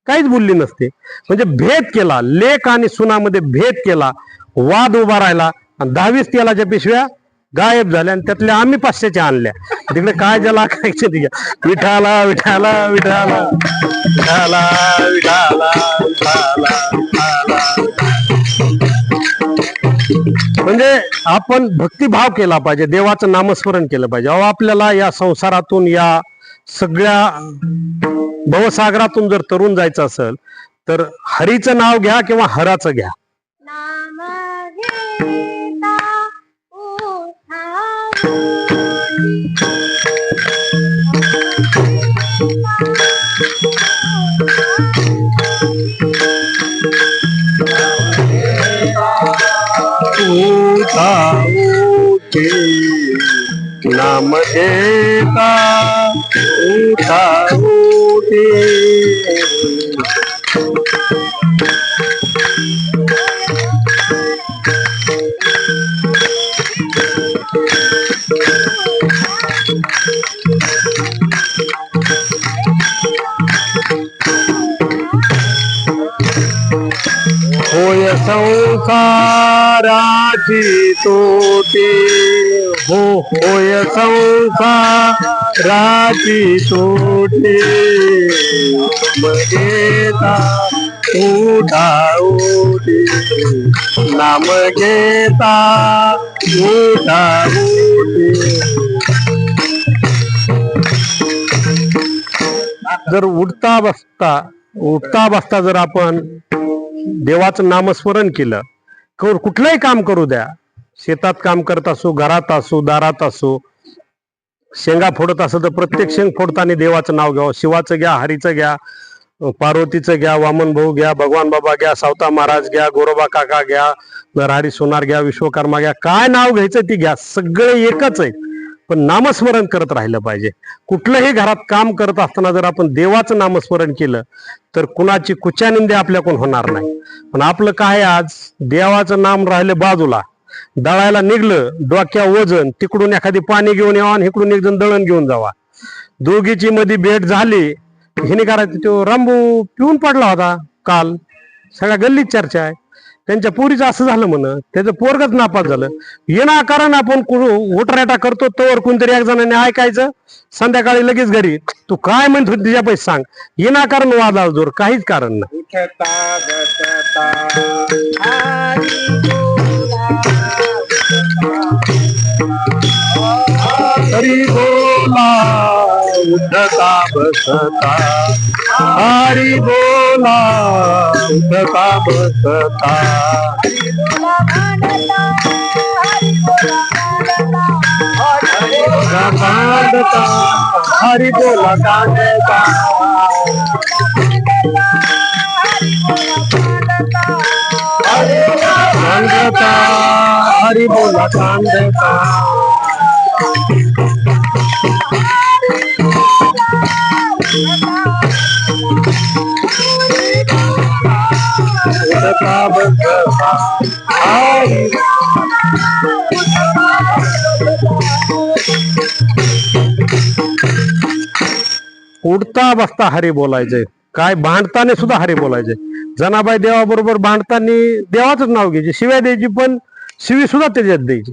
काहीच बोलली नसते. म्हणजे भेद केला, लेक आणि सुनामध्ये भेद केला, वाद उभा राहिला, आणि 10-20 तेलाच्या पिशव्या गायब झाल्या, आणि त्यातल्या आम्ही 500च्या आणल्या. तिकडे काय ज्याला खायचे ते घ्या. विठाला विठाला विठाला विठाला विठाला विठाला. म्हणजे आपण भक्तिभाव केला पाहिजे, देवाचं नामस्मरण केलं पाहिजे. अहो आपल्याला या संसारातून, या सगळ्या भवसागरातून जर तरुण जायचं असेल तर हरीचं नाव घ्या किंवा हराचं घ्या. नाम घेता उठा उठे. होय संसाराची तोटे, होय संसाराची तोटे, घेता उठा उठे, नाम घेता उठा उठे. जर उठता बसता जर आपण देवाचं नामस्मरण केलं, कुठलंही काम करू द्या, शेतात काम करत असो, घरात असो, दारात असो, शेंगा फोडत असो तर प्रत्येक शेंग फोडताना देवाचं नाव घ्यावं. शिवाचं घ्या, हरीचं घ्या, पार्वतीचं घ्या, वामन भाऊ घ्या, भगवान बाबा घ्या, सावता महाराज घ्या, गोरोबा काका घ्या, नरहरी सोनार घ्या, विश्वकर्मा घ्या, काय नाव घ्यायचं ती घ्या, सगळे एकच आहे. पण नामस्मरण करत राहिलं पाहिजे. कुठलंही घरात काम करत असताना जर आपण देवाचं नामस्मरण केलं तर कुणाची कुचानिंदे आपल्याकडून होणार नाही. पण आपलं काय, आज देवाचं नाम राहिलं बाजूला, दळायला निघलं, डोक्या वजन, तिकडून एखादी पाणी घेऊन यावं आणि इकडून एक जण दळण घेऊन जावा. दोघीची मध्ये भेट झाली, हिने करायचं, तो रामभाऊ पिऊन पडला होता काल, सगळ्या गल्लीत चर्चा आहे. त्यांच्या पोरीचं असं झालं म्हण, त्याचं पोरगच नापास झालं. विनाकारण आपण उठराटा करतो, तोवर कोणतरी एक जणांनी ऐकायचं, संध्याकाळी लगेच घरी, तू काय म्हणतो तिच्या पैसे सांग. विनाकारण वादाळ जोर, काहीच कारण नाही. हरी बोला उठता बसता हरी बोला उठता बसता कांडता हरी बोला कांडता कांडता हरी बोला कांडता उठता बसता हरी उठता बसता हरी बोलायचंय काय भांडताना सुद्धा हरी बोलायचंय जनाबाई देवाबरोबर भांडताना देवाच नाव घ्यायचे शिव्या द्यायची पण शिवी सुद्धा त्याच्यात द्यायची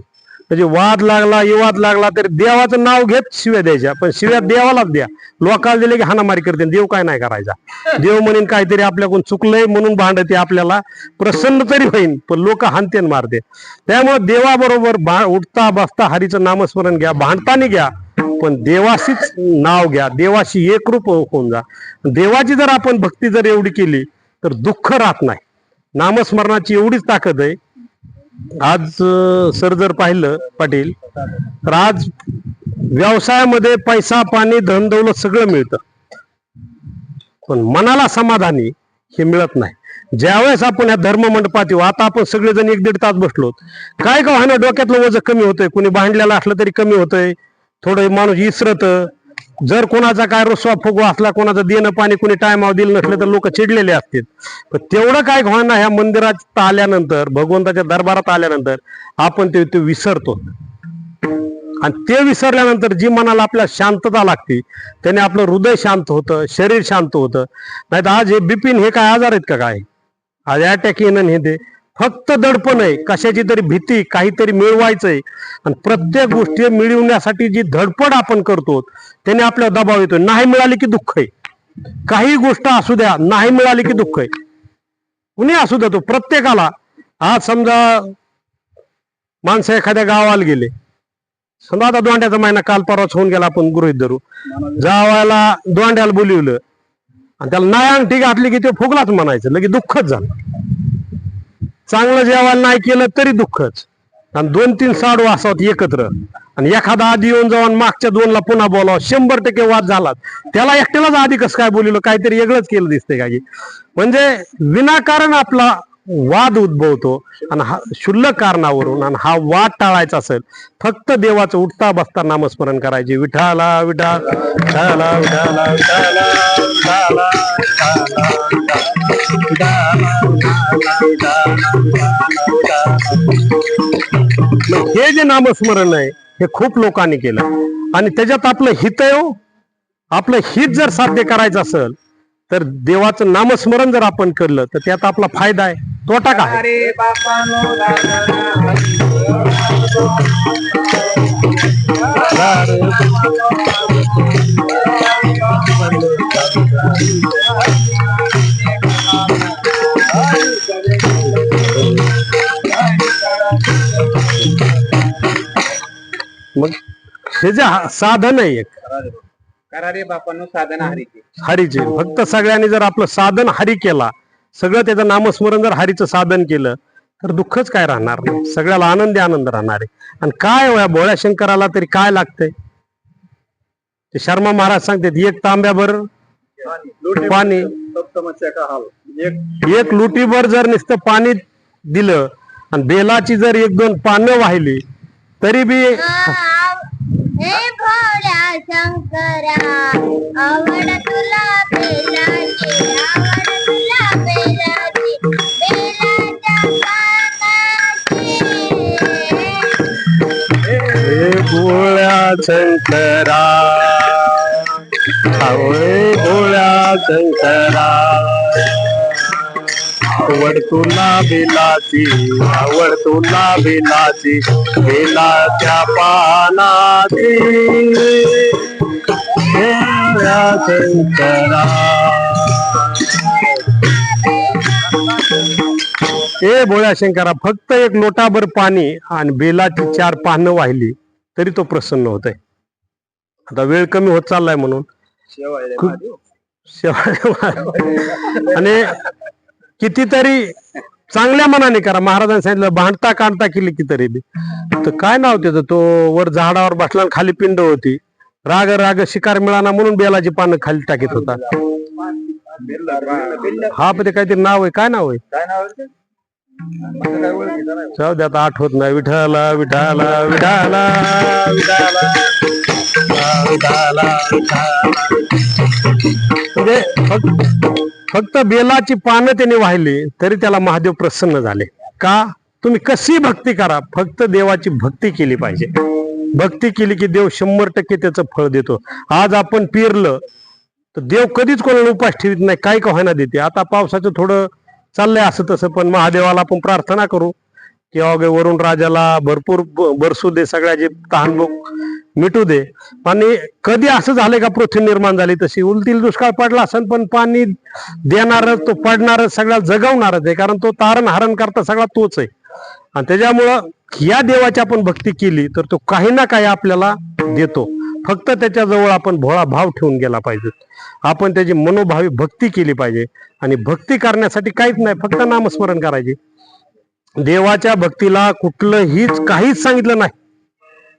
म्हणजे वाद लागला विवाद लागला तरी देवाचं नाव घेत शिव्या द्यायच्या पण शिव्या देवालाच द्या लोकांना दिले की हाणामारी करते देव काय नाही करायचा देव म्हणून काहीतरी आपल्याकडून चुकलंय म्हणून भांडते आपल्याला प्रसन्न तरी होईल पण लोक हानते आणि मारते त्यामुळे देवाबरोबर उठता बसता हरीचं नामस्मरण घ्या भांडताना घ्या पण देवाशीच नाव घ्या देवाशी एकरूप होऊन जा देवाची जर आपण भक्ती जर एवढी केली तर दुःख राहत नाही नामस्मरणाची एवढीच ताकद आहे आज सर जर पाहिलं पाटील तर आज व्यवसायामध्ये पैसा पाणी धन दौलत सगळं मिळतं पण मनाला समाधानी हे मिळत नाही ज्यावेळेस आपण या धर्म मंडपात येऊ आता आपण सगळेजण 1-1.5 तास बसलो काय का व्हायना डोक्यातलं वजन कमी होतंय कुणी भांडलेलं असलं तरी कमी होतंय थोडं माणूस इसरत जर कोणाचा काय रुसवा फुगवा असला कोणाचं देणं पाणी कोणी टायमावर दिलं नसलं तर लोक चिडलेले असतील पण तेवढं काय व्हायना ह्या मंदिरात आल्यानंतर भगवंताच्या दरबारात आल्यानंतर आपण ते विसरतो आणि ते विसरल्यानंतर जी मनाला आपल्या शांतता लागते त्याने आपलं हृदय शांत होतं शरीर शांत होतं नाही तर आज हे बिपिन हे काय आजार आहेत का काय आज अटॅक येणं हे ते फक्त दडपण आहे कशाची तरी भीती काहीतरी मिळवायचंय आणि प्रत्येक गोष्टी मिळवण्यासाठी जी धडपड आपण करतो त्याने आपल्याला दबाव येतो नाही मिळाली की दुःख आहे काही गोष्ट असू द्या नाही मिळाली की दुःख आहे कुणी असू द्या तो प्रत्येकाला आज समजा माणसं एखाद्या गावाला गेले समजा आता दोंड्याचा महिना काल परवाच होऊन गेला आपण गृहीत धरू जावायला दोंड्याला बोलिवलं आणि त्याला नाही अंगठी घातली की ते फुगलाच म्हणायचं लगे दुःखच झालं चांगलं जेवायला नाही केलं तरी दुःखच आणि 2-3 साडू असावत एकत्र आणि एखादा आधी येऊन जाऊन मागच्या 2ला पुन्हा बोलावं 100% वाद झाला त्याला एकट्यालाच आधी कसं काय बोलवलं काहीतरी वेगळंच केलं दिसतंय काही म्हणजे विनाकारण आपला वाद उद्भवतो आणि हा क्षुल्लक कारणावरून आणि हा वाद टाळायचा असेल फक्त देवाचं उठता बसता नामस्मरण करायचे विठाला विठाला विठाला विठाला विठाला हे जे नामस्मरण आहे हे खूप लोकांनी केलं आणि त्याच्यात आपलं हित आहे आपलं हित जर साध्य करायचं असेल तर देवाचं नामस्मरण जर आपण केलं तर त्यात आपला फायदा आहे तोटा काय अरे बापानो मग हे जे साधन आहे एक करा रे बापानो साधना हरीची हरीचे फक्त सगळ्यांनी जर आपलं साधन हरी केला सगळं त्याचं नामस्मरण जर हरीचं साधन केलं तर दुःखच काय राहणार नाही सगळ्याला आनंदी आनंद राहणार आहे आणि काय या भोळ्या शंकराला तरी काय लागतंय ते शर्मा महाराज सांगतात 1 तांब्याभर पाणी एक लुटीभर जर नुसतं पाणी दिलं आणि बेलाची जर 1-2 पानं वाहिली तरी बी हे भोळ्या शंकरा आवड तुला बेलाची आवड तुला बेलाची बेलाच्या हे भोळ्या शंकरा आवळे भोळ्या शंकरा आवड तुला बेलाची आवड तुला बेलाची बेलाच्या पानाची भोळ्या शंकरा ए भोळ्या शंकरा फक्त 1 लोटाभर पाणी आणि बेलाची 4 पानं वाहिली तरी तो प्रसन्न होत आहे आता वेळ कमी होत चाललाय म्हणून आणि कितीतरी चांगल्या मनाने करा. महाराजांनी सांगितलं भांडता काढता केली कितीतरी बी. तर काय नाव त्याचं, तो वर झाडावर बसला आणि खाली पिंड होती. राग राग शिकार मिळाना म्हणून बेलाची पानं खाली टाकीत होता. हा पण ते काहीतरी नाव आहे. काय नाव आहे? काय नाव आहे ते? असं काय ओळखीचं नाही. जाऊ दे आता, आठवत नाही. विठाला विठाला विठाला विठाला विठाला विठाला. म्हणजे फक्त बेलाची पानं त्याने वाहिली तरी त्याला महादेव प्रसन्न झाले. का? तुम्ही कशी भक्ती करा, फक्त देवाची भक्ती केली पाहिजे. भक्ती केली की देव 100% त्याचं फळ देतो. आज आपण पिरलं तर देव कधीच कोणाला उपास ठेवीत नाही, काही का होईना देते. आता पावसाचं थोडं चाललंय असं तसं, पण महादेवाला आपण प्रार्थना करू की अवघे वरुण राजाला भरपूर बरसू दे, सगळ्याची तहानभूक मिटू दे. आणि कधी असं झालंय का पृथ्वी निर्माण झाली तशी उलतील दुष्काळ पडला असेल, पण पाणी देणारच तो, पडणारच, सगळ्या जगवणारच आहे. कारण तो तारण हरण करता सगळा तोच आहे. आणि त्याच्यामुळं या देवाची आपण भक्ती केली तर तो काही ना काही आपल्याला देतो. फक्त त्याच्याजवळ आपण भोळा भाव ठेवून गेला पाहिजे. आपण त्याची मनोभावी भक्ती केली पाहिजे. आणि भक्ती करण्यासाठी काहीच नाही, फक्त नामस्मरण करायचे. देवाच्या भक्तीला कुठलंहीच काहीच सांगितलं नाही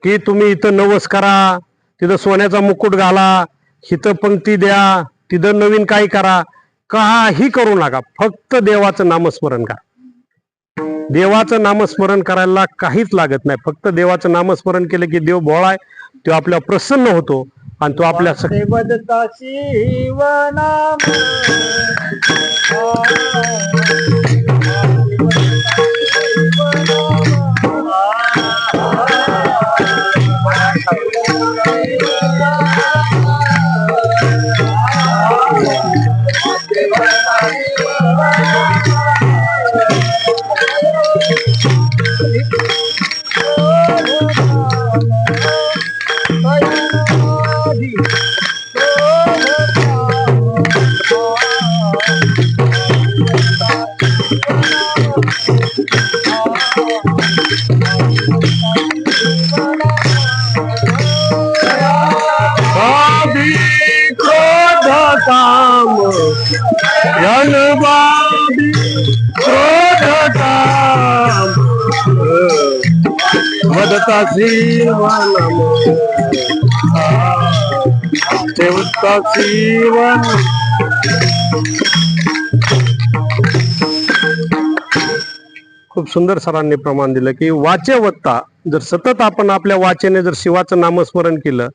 की तुम्ही इथं नवस करा, तिथं सोन्याचा मुकुट घाला, इथं पंक्ती द्या, तिथं नवीन काही करा. काही करू नका, फक्त देवाचं नामस्मरण करा. देवाचं नामस्मरण करायला काहीच लागत नाही. फक्त देवाचं नामस्मरण केलं की देव भोळा आहे, तो आपल्याला प्रसन्न होतो आणि तो आपल्या बदता शिवनाम काम यनवादी क्रोध काम वदता शिवनम देवता शिवन. खूप सुंदर सरांनी प्रमाण दिलं की वाचेवत्ता, जर सतत आपण आपल्या वाचेने जर शिवाचं नामस्मरण केलं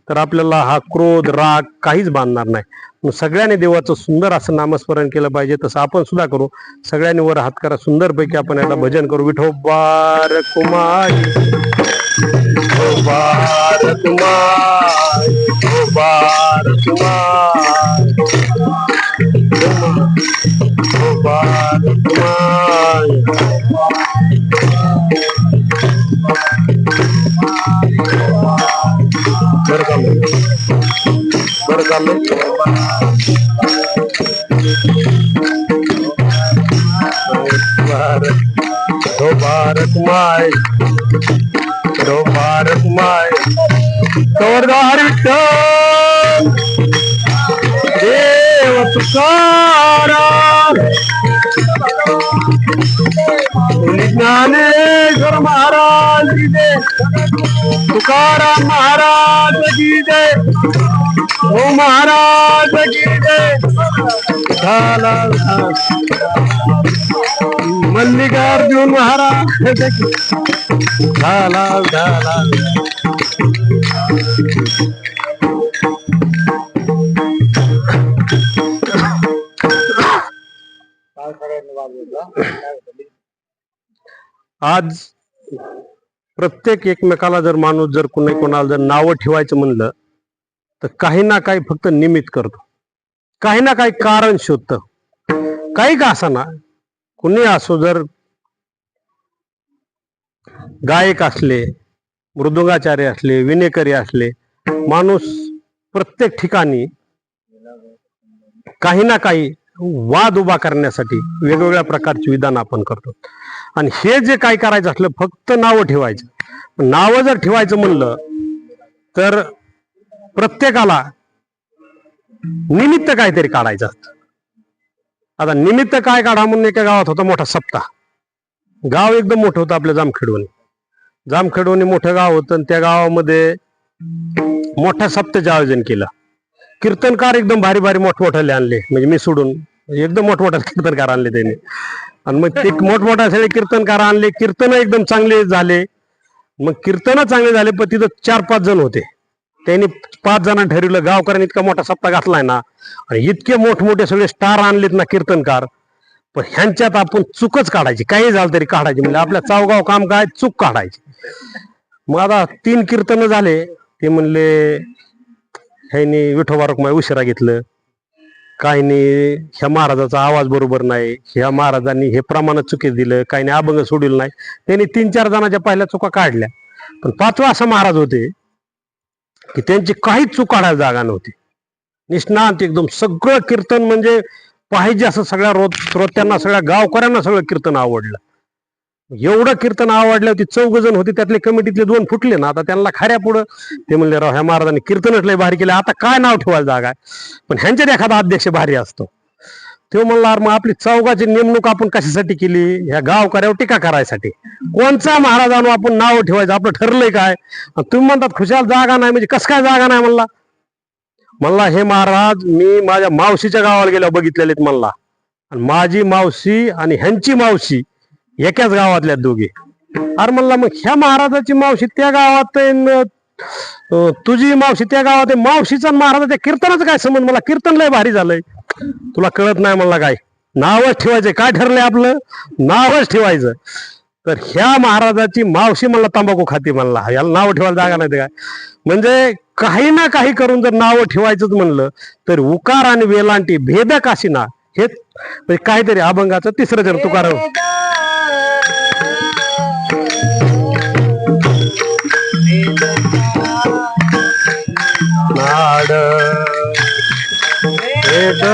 तर आपल्याला हा क्रोध राग काहीच बांधणार नाही. मग सगळ्यांनी देवाचं सुंदर असं नामस्मरण केलं पाहिजे. तसं आपण सुद्धा करू. सगळ्यांनी वर हात करा. सुंदरपैकी आपण याला भजन करू. विठोबार कुमारी विठोबार कुमारी विठोबार कुमारी विठोबार कुमारी. बरं चाललंय, बरं चाललंय. हो भारत माय, हो भारत माय, तोरदार विठ्ठल देव तुकाराम ज्ञानेश्वर महाराज की जय, तुकाराम महाराज की जय, ओ महाराज की जय. मल्लिकार्जुन महाराज झाला झाला. आज प्रत्येक एकमेकाला जर माणूस जर कोणाला जर नावं ठेवायचं म्हणलं तर काही ना काही फक्त निमित्त करतो, काही ना काही कारण शोधतं. काही का असाना, कुणी असो, जर गायक असले, मृदुंगाचार्य असले, विनेकरी असले, माणूस प्रत्येक ठिकाणी काही ना काही वाद उभा करण्यासाठी वेगवेगळ्या प्रकारची विधान आपण करतो. आणि हे जे काय करायचं असलं फक्त नावं ठेवायचं. नावं जर ठेवायचं म्हणलं तर प्रत्येकाला निमित्त काहीतरी काढायचं असतं. आता निमित्त काय काढा म्हणून एका गावात होता मोठा सप्ताह. गाव एकदम मोठं होतं आपल्या जामखेडवणी मोठं गाव होतं आणि त्या गावामध्ये मोठ्या सप्त्याचं आयोजन केलं. कीर्तनकार एकदम भारी भारी मोठमोठाले आणले, म्हणजे मी सोडून एकदम मोठमोठे कीर्तनकार आणले त्यांनी. आणि मग ते मोठमोठ्या सगळे कीर्तनकार आणले, कीर्तन एकदम चांगले झाले. मग कीर्तन चांगले झाले, पण तिथं 4-5 जण होते. त्यांनी 5 जणांना ठरवलं, गावकऱ्यांनी इतका मोठा सप्ताह घातलाय ना आणि इतके मोठमोठे सगळे स्टार आणलेत ना कीर्तनकार, पण ह्यांच्यात आपण चूकच काढायची, काही झालं तरी काढायची. म्हणजे आपल्या चावगाव काम काय, चूक काढायची. मग आता 3 कीर्तन झाले. ते म्हणले ह्यांनी विठोबा रखुमाई उशिरा घेतलं, काहींनी ह्या महाराजाचा आवाज बरोबर नाही, ह्या महाराजांनी हे प्रमाणात चुकीच दिलं, काहींनी अभंग सोडलं नाही. त्यांनी 3-4 जणांच्या पहिल्या चुका काढल्या. पण 5वा असा महाराज होते की त्यांची काहीच चूक काढायला जागा नव्हती. निष्णात एकदम सगळं कीर्तन, म्हणजे पाहिजे असं सगळ्या श्रोत्यांना, सगळ्या गावकऱ्यांना सगळं कीर्तन आवडलं. एवढं कीर्तन आवडलं होती. 4 जण होते, त्यातले कमिटीतले 2 फुटले ना. आता त्यांना खऱ्या पुढं ते म्हणले, राव ह्या महाराजांनी कीर्तनच लय भारी केलं, आता काय नाव ठेवायला जागा आहे. पण ह्यांच्यात एखादा अध्यक्ष भारी असतो. तो म्हणला, मग आपली चौघाची नेमणूक आपण कशासाठी केली, ह्या गावकऱ्यावर टीका करायसाठी. कोणचा महाराजांनो आपण नाव ठेवायचं, आपलं ठरलंय काय. तुम्ही म्हणतात खुशाल जागा नाही, म्हणजे कसं काय जागा नाही. म्हणला हे महाराज मी माझ्या मावशीच्या गावाला गेल्या बघितलेले म्हणला, आणि माझी मावशी आणि ह्यांची मावशी एकाच गावातल्या दोघे. अरे म्हणला मग ह्या महाराजाची मावशी त्या गावात आहे, तुझी मावशी त्या गावात आहे, मावशीचा महाराजाच्या कीर्तनाचं काय संबंध. मला कीर्तन लय भारी झालंय. तुला कळत नाही म्हणला, काय नावच ठेवायचंय, काय ठरलंय आपलं, नावच ठेवायचं. तर ह्या महाराजाची मावशी म्हणला तंबाखू खाती म्हणला, याला नाव ठेवायला जागा नाही. काय म्हणजे काही ना काही करून जर नाव ठेवायचंच म्हणलं तर उकार आणि वेलांटी भेदक अशी ना, हे म्हणजे काहीतरी अभंगाचं 3रं जर तुकाराम नाड भेद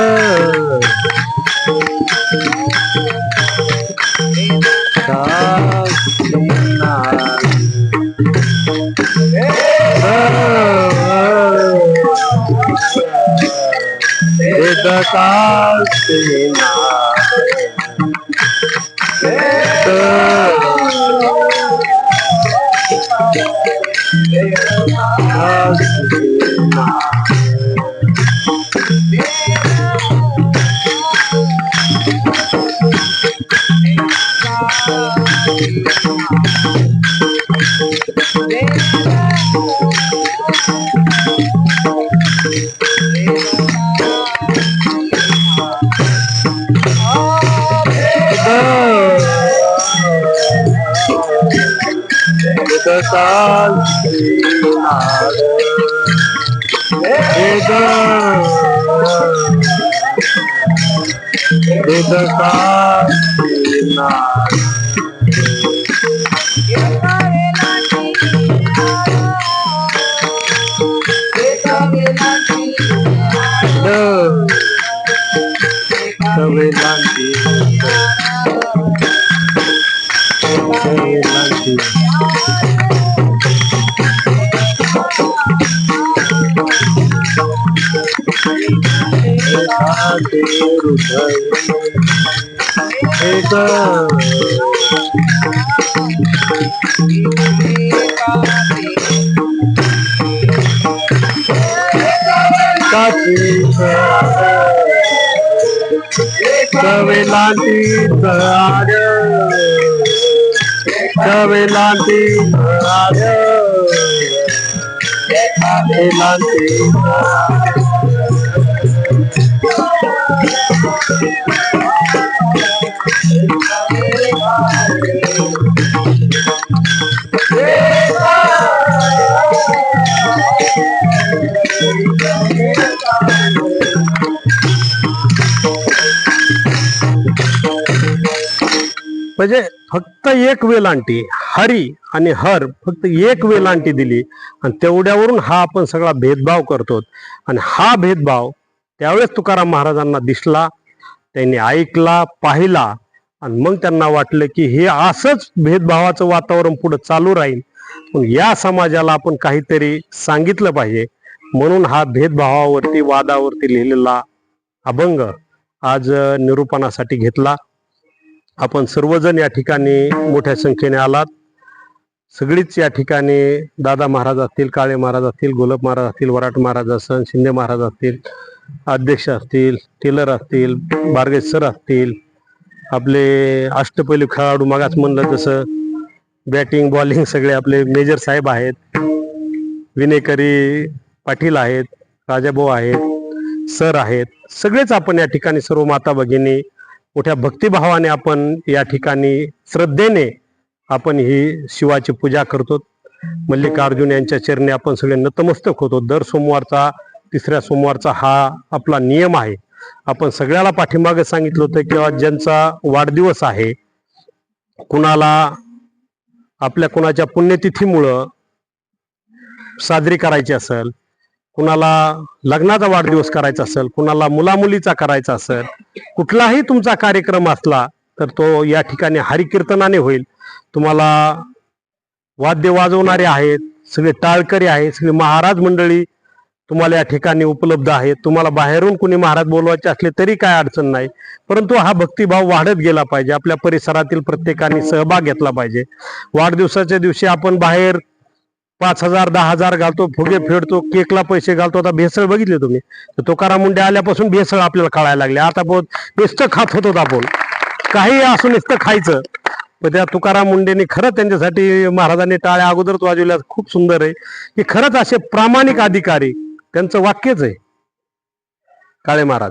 म्हणजे फक्त एक वेलांटी, हरी आणि हर, फक्त एक वेलांटी दिली आणि तेवढ्यावरून हा आपण सगळा भेदभाव करतो. आणि हा भेदभाव त्यावेळेस तुकाराम महाराजांना दिसला, त्यांनी ऐकला, पाहिला आणि मग त्यांना वाटलं की हे असंच भेदभावाचं वातावरण पुढे चालू राहील, पण या समाजाला आपण काहीतरी सांगितलं पाहिजे. म्हणून हा भेदभावावरती वादावरती लिहिलेला अभंग आज निरूपणासाठी घेतला. आपण सर्वजण या ठिकाणी मोठ्या संख्येने आलात. सगळीच या ठिकाणी दादा महाराज असतील, काळे महाराज असतील, गोलप महाराज असतील, वराट महाराज असतील, शिंदे महाराज असतील, अध्यक्ष असतील, टेलर असतील, बारगे सर असतील, आपले अष्टपैलू खेळाडू मागास म्हणलं तसं बॅटिंग बॉलिंग सगळे आपले मेजर साहेब आहेत, विनेकरी पाटील आहेत, राजाभाऊ आहेत, सर आहेत. सगळेच आपण या ठिकाणी सर्व माता भगिनी मोठ्या भक्तिभावाने आपण या ठिकाणी श्रद्धेने आपण ही शिवाची पूजा करतो. मल्लिकार्जुन यांच्या चरणी आपण सगळे नतमस्तक होतो. दर सोमवारचा, तिसऱ्या सोमवारचा हा आपला नियम आहे. आपण सगळ्याला पाठीमागे सांगितलं होतं की ज्यांचा वाढदिवस आहे, कुणाला आपल्या कुणाच्या पुण्यतिथीमुळं साजरी करायची असेल, कुणाला लग्नाचा वाढदिवस करायचा असेल, कुणाला मुलामुलीचा करायचा असेल, कुठलाही तुमचा कार्यक्रम असला तर तो या ठिकाणी हरिकीर्तनाने होईल. तुम्हाला वाद्य वाजवणारे आहेत, सगळे टाळकरी आहेत, सगळे महाराज मंडळी तुम्हाला या ठिकाणी उपलब्ध आहेत. तुम्हाला बाहेरून कुणी महाराज बोलवायचे असले तरी काय अडचण नाही, परंतु हा भक्तिभाव वाढत गेला पाहिजे. आपल्या परिसरातील प्रत्येकाने सहभाग घेतला पाहिजे. वाढदिवसाच्या दिवशी आपण बाहेर 5,000 10,000 घालतो, फुगे फेडतो, केकला पैसे घालतो. आता भेसळ बघितले तुम्ही, तुकाराम मुंडे आल्यापासून भेसळ आपल्याला कळायला लागले. आता नुसतं खात होतो आपण, काही असं नुसतं खायचं. पण त्या तुकाराम मुंडेंनी खरं त्यांच्यासाठी महाराजांनी टाळ्या अगोदरच वाजवल्या. खूप सुंदर आहे की खरंच असे प्रामाणिक अधिकारी, त्यांचं वाक्यच आहे काळे महाराज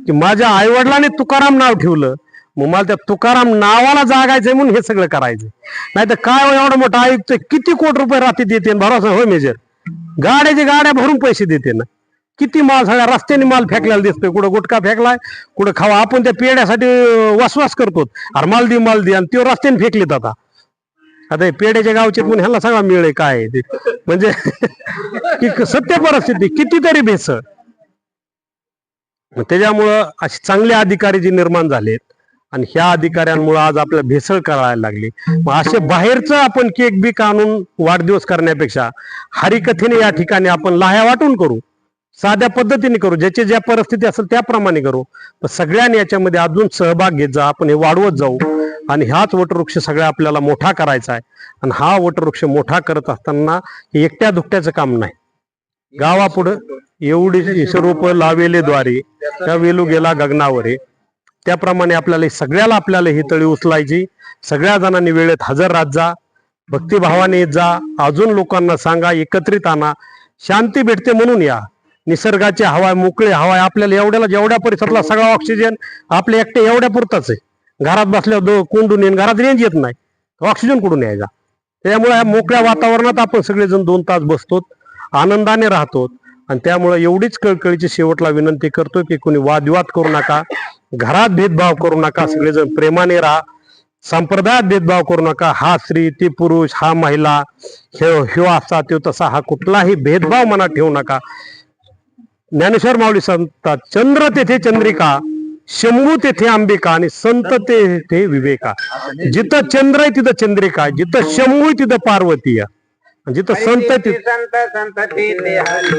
की माझ्या आईवडिलांनी तुकाराम नाव ठेवलं, मग मला त्या तुकाराम नावाला जागायचंय म्हणून हे सगळं करायचं. नाही तर काय एवढं मोठं आयुक्त किती कोटी रुपये रात्री देते, भरोसा होय मेजर, गाड्या भरून पैसे देते ना. किती माल सगळ्या रस्त्याने माल फेकलेला दिसतोय, कुठं गुटखा फेकलाय, कुठं खावा. आपण त्या पेड्यासाठी वसवास करतो, अरे माल दे आणि ते रस्त्याने फेकलेत. आता हे पेड्याच्या गावचे पण ह्याला सगळा मिळे काय ते म्हणजे की सत्य परिस्थिती कितीतरी भेसळ. त्याच्यामुळं असे चांगले अधिकारी जे निर्माण झालेत आणि ह्या अधिकाऱ्यांमुळे आज आपल्याला भेसळ करायला लागली. मग असे बाहेरचं आपण केक बीक आणून वाढदिवस करण्यापेक्षा हरिकथेने या ठिकाणी आपण लाह्या वाटून करू, साध्या पद्धतीने करू, ज्याची ज्या परिस्थिती असेल त्याप्रमाणे करू. पण सगळ्यांनी याच्यामध्ये अजून सहभाग घेत जा, आपण हे वाढवत जाऊ. आणि हाच वटवृक्ष सगळ्या आपल्याला मोठा करायचा आहे. आणि हा वटवृक्ष मोठा करत असताना एकट्या दुकट्याचं काम नाही. गावापुढं एवढी रोप लावेले द्वारे त्या वेलू गेला गगनावरे, त्याप्रमाणे आपल्याला सगळ्याला आपल्याला ही तळी उचलायची. सगळ्या जणांनी वेळेत हजर राहत जा, भक्तिभावाने येत जा, अजून लोकांना सांगा, एकत्रित आणा. शांती भेटते म्हणून या. निसर्गाची हवा, मोकळी हवा आपल्याला एवढ्याला जेवढ्या परिसरातला सगळा ऑक्सिजन आपल्या एकटे एवढ्या पुरताच आहे. घरात बसल्यावर कोंडून येईन, घरात रेंज येत नाही, ऑक्सिजन कुठून यायचा. त्यामुळे या मोकळ्या वातावरणात आपण सगळेजण 2 तास बसतो, आनंदाने राहतो. आणि त्यामुळे एवढीच कळकळीची शेवटला विनंती करतो की कोणी वादविवाद करू नका, घरात भेदभाव करू नका, सगळेजण प्रेमाने राहा, संप्रदायात भेदभाव करू नका. हा स्त्री, ती पुरुष, हा महिला, ह्यो असा त्यो तसा, हा कुठलाही भेदभाव मनात ठेवू नका. ज्ञानेश्वर माऊली सांगतात, चंद्र तेथे चंद्रिका, शंभू तेथे अंबिका आणि संत तेथे विवेका. जिथं चंद्र आहे तिथं चंद्रिका आहे, जिथं शंभू आहे तिथं पार्वती आहे, जिथं संत संत तिथे हरी.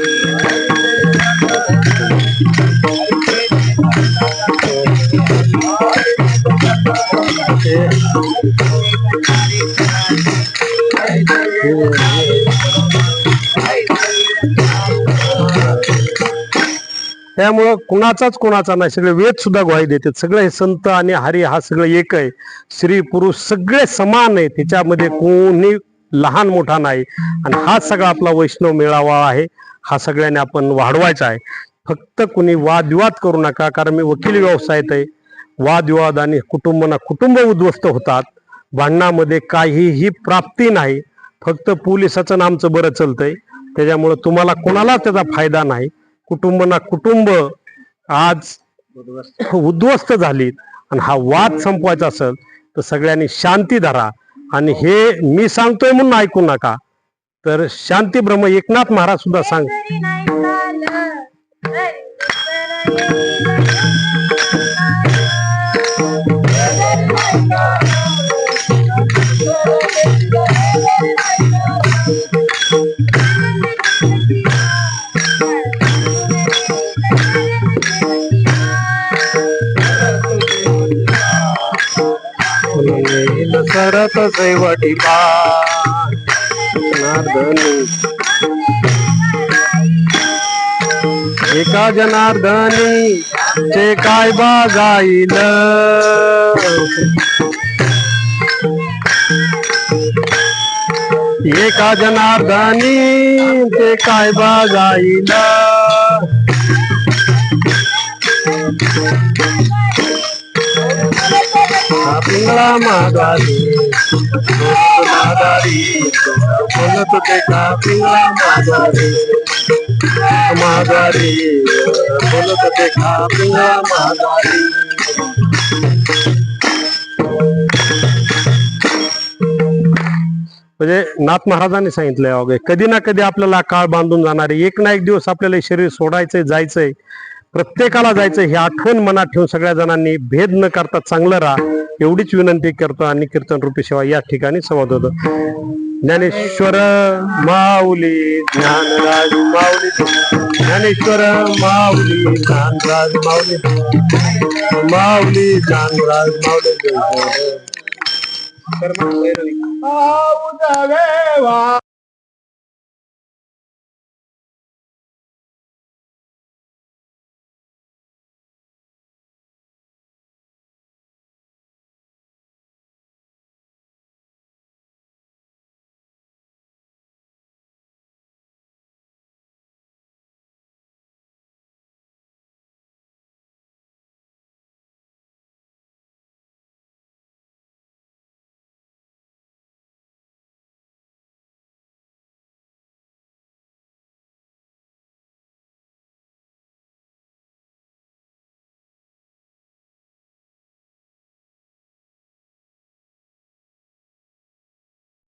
त्यामुळं कुणाचा नाही, सगळे वेद सुद्धा ग्वाही देतात. सगळे हे संत आणि हरी हा सगळं एक आहे. स्त्री पुरुष सगळे समान आहे, त्याच्यामध्ये कोणी लहान मोठा नाही. आणि हा सगळा आपला वैष्णव मेळावा आहे, हा सगळ्यांनी आपण वाढवायचा आहे. फक्त कुणी वादविवाद करू नका, कारण मी वकील व्यवसायात आहे. वादविवाद आणि कुटुंब उद्ध्वस्त होतात. भांडणामध्ये काहीही प्राप्ती नाही, फक्त पोलिसाचं नामचं बरं चालतंय. त्याच्यामुळं तुम्हाला कोणाला त्याचा फायदा नाही. कुटुंब आज उद्ध्वस्त झालीत. आणि हा वाद संपवायचा असेल तर सगळ्यांनी शांती धरा. आणि हे मी सांगतोय म्हणून ऐकू नका, तर शांती ब्रह्म एकनाथ महाराज सुद्धा सांग परत शेवटी पार जनार्दनी एका जनार्दनी ते काय बागाईल एका जनार्दनी ते काय बागाईल पिंगळा माघारी बोलत होते का पिंगळा माघारी माघारी बोलत होते का पिंगळा माघारी म्हणजे नाथ महाराजांनी सांगितलंय अवघे कधी ना कधी आपल्याला काळ बांधून जाणार आहे एक ना एक दिवस आपल्याला हे शरीर सोडायचंय जायचंय प्रत्येकाला जायचं ही आठवण मनात ठेवून सगळ्या जणांनी भेद न करता चांगलं राहा एवढीच विनंती करतो आणि कीर्तन रूपी सेवा या ठिकाणी संवाद होतो ज्ञानेश्वर माऊली ज्ञानराज माऊली ज्ञानेश्वर माऊली ज्ञानराज माऊली माऊली ज्ञानराज माऊली कर्म भैरवी.